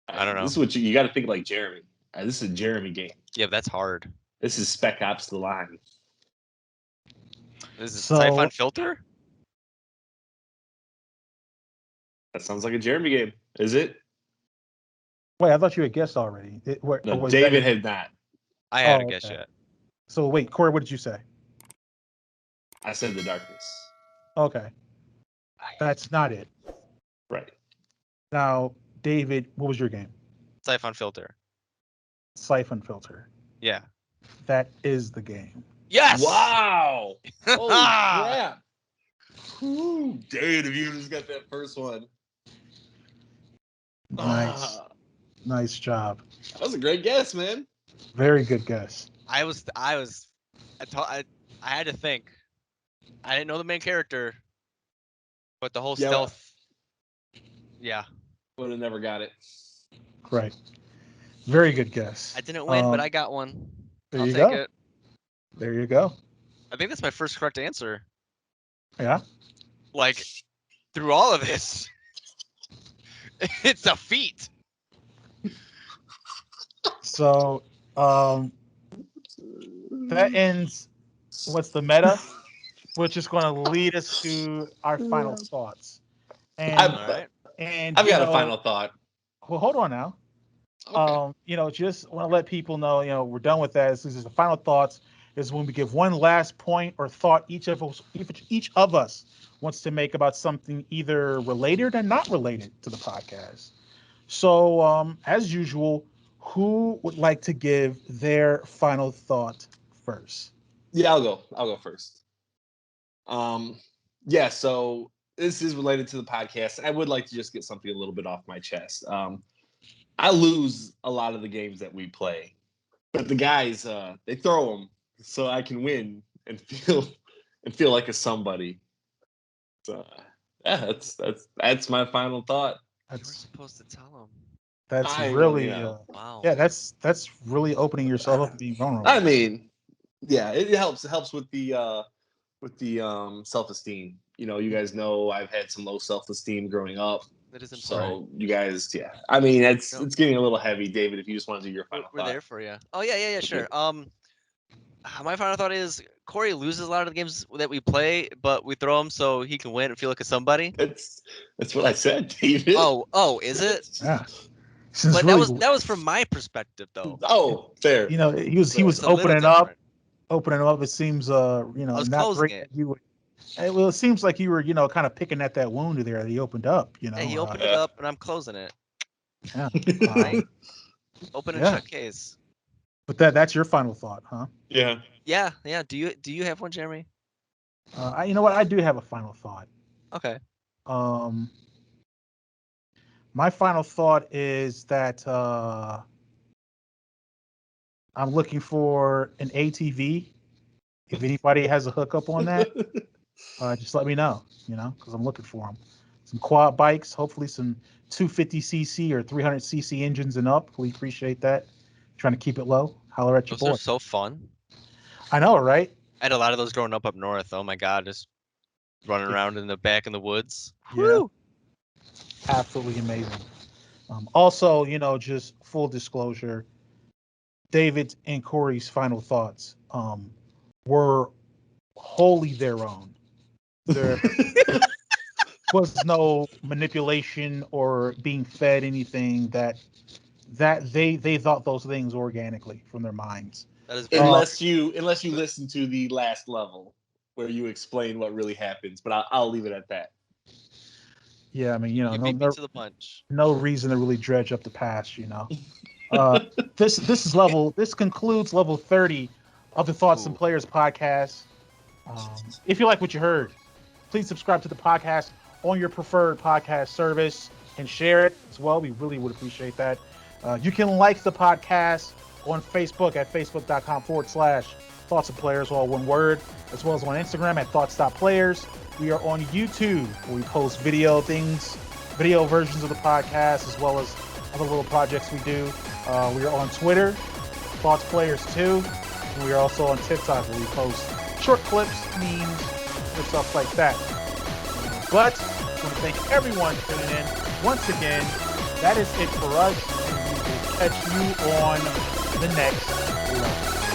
I don't know. This is what you got to think like Jeremy. This is a Jeremy game. Yeah, that's hard. This is Spec Ops: The Line. This is So- Siphon Filter? That sounds like a Jeremy game. Is it? Wait, I thought you had guessed already. Or No, was David that- had not. I had Oh, a guess okay. yet. So wait, Corey, what did you say? I said The Darkness. Okay, that's not it. Right. Now, David, what was your game? Siphon Filter. Siphon Filter. Yeah. That is the game. Yes! Wow! Holy crap! Whew, David, if you just got that first one. Nice, Ah, nice job. that was a great guess, man. Very good guess. I had to think. I didn't know the main character, but the whole Yeah, stealth. Yeah, Would have never got it. Right. Very good guess. I didn't win, but I got one. There I'll you take go. it. There you go. I think that's my first correct answer. Yeah. Like, through all of this, it's a feat. So, that ends. What's the meta? Which is going to lead us to our final thoughts. And All right. and I've you got know, a final thought. Well, hold on now. Okay. Just want to let people know, we're done with that. This is the final thoughts. Is when we give one last point or thought each of us wants to make about something either related or not related to the podcast. So, as usual, who would like to give their final thought first? Yeah, I'll go. I'll go first. Yeah, so this is related to the podcast. I would like to just get something a little bit off my chest. I lose a lot of the games that we play, but the guys they throw them so I can win and feel like a somebody. So yeah, that's my final thought. You were That's supposed to tell him. I really know. Wow. yeah. That's really opening yourself up to being vulnerable. I mean, yeah, it helps. It helps with the self-esteem. You guys know I've had some low self-esteem growing up. That is important. So you guys, yeah. I mean, it's getting a little heavy, David. If you just want to do your final We're thought. there for you. Oh yeah, sure. My final thought is Corey loses a lot of the games that we play, but we throw him so he can win and feel like a somebody. That's what I said, David. Oh, is it? Yeah. But that was from my perspective though. Oh, fair. he was It's a little opening up. different. It seems I was not closing great. it. Well, it seems like you were kind of picking at that wound there that he opened up. Yeah, he opened it up and I'm closing it. Yeah. Right. Open and Yeah. shut case. But that's your final thought, huh? Yeah. Yeah. Do you have one, Jeremy? You know what? I do have a final thought. Okay. My final thought is that I'm looking for an ATV. If anybody has a hookup on that, just let me know. Because I'm looking for them. Some quad bikes, hopefully some 250cc or 300cc engines and up. We appreciate that. Trying to keep it low. Holler at your Those boy. are so fun. I know, right? I had a lot of those growing up north. Oh my god, just running around in the back in the woods. Yeah. Woo! Absolutely amazing. Also, just full disclosure, David and Corey's final thoughts were wholly their own. They're was no manipulation or being fed anything that they thought those things organically from their minds. That is very unless you listen to the last level where you explain what really happens. But I'll leave it at that. Yeah, I mean, you know, you no, beat me no, to the punch. no reason to really dredge up the past, you know. This concludes level 30 of the Thoughts and Ooh. Players podcast. If you like what you heard, please subscribe to the podcast on your preferred podcast service and share it as well. We really would appreciate that. You can like the podcast on Facebook at facebook.com/Thoughts and Players, all one word, as well as on Instagram at Thoughts.Players. We are on YouTube where we post video versions of the podcast, as well as other little projects we do. We are on Twitter, Thoughts Players 2. And we are also on TikTok where we post short clips, memes, and stuff like that. But I want to thank everyone for tuning in. Once again, that is it for us. And we will catch you on the next level.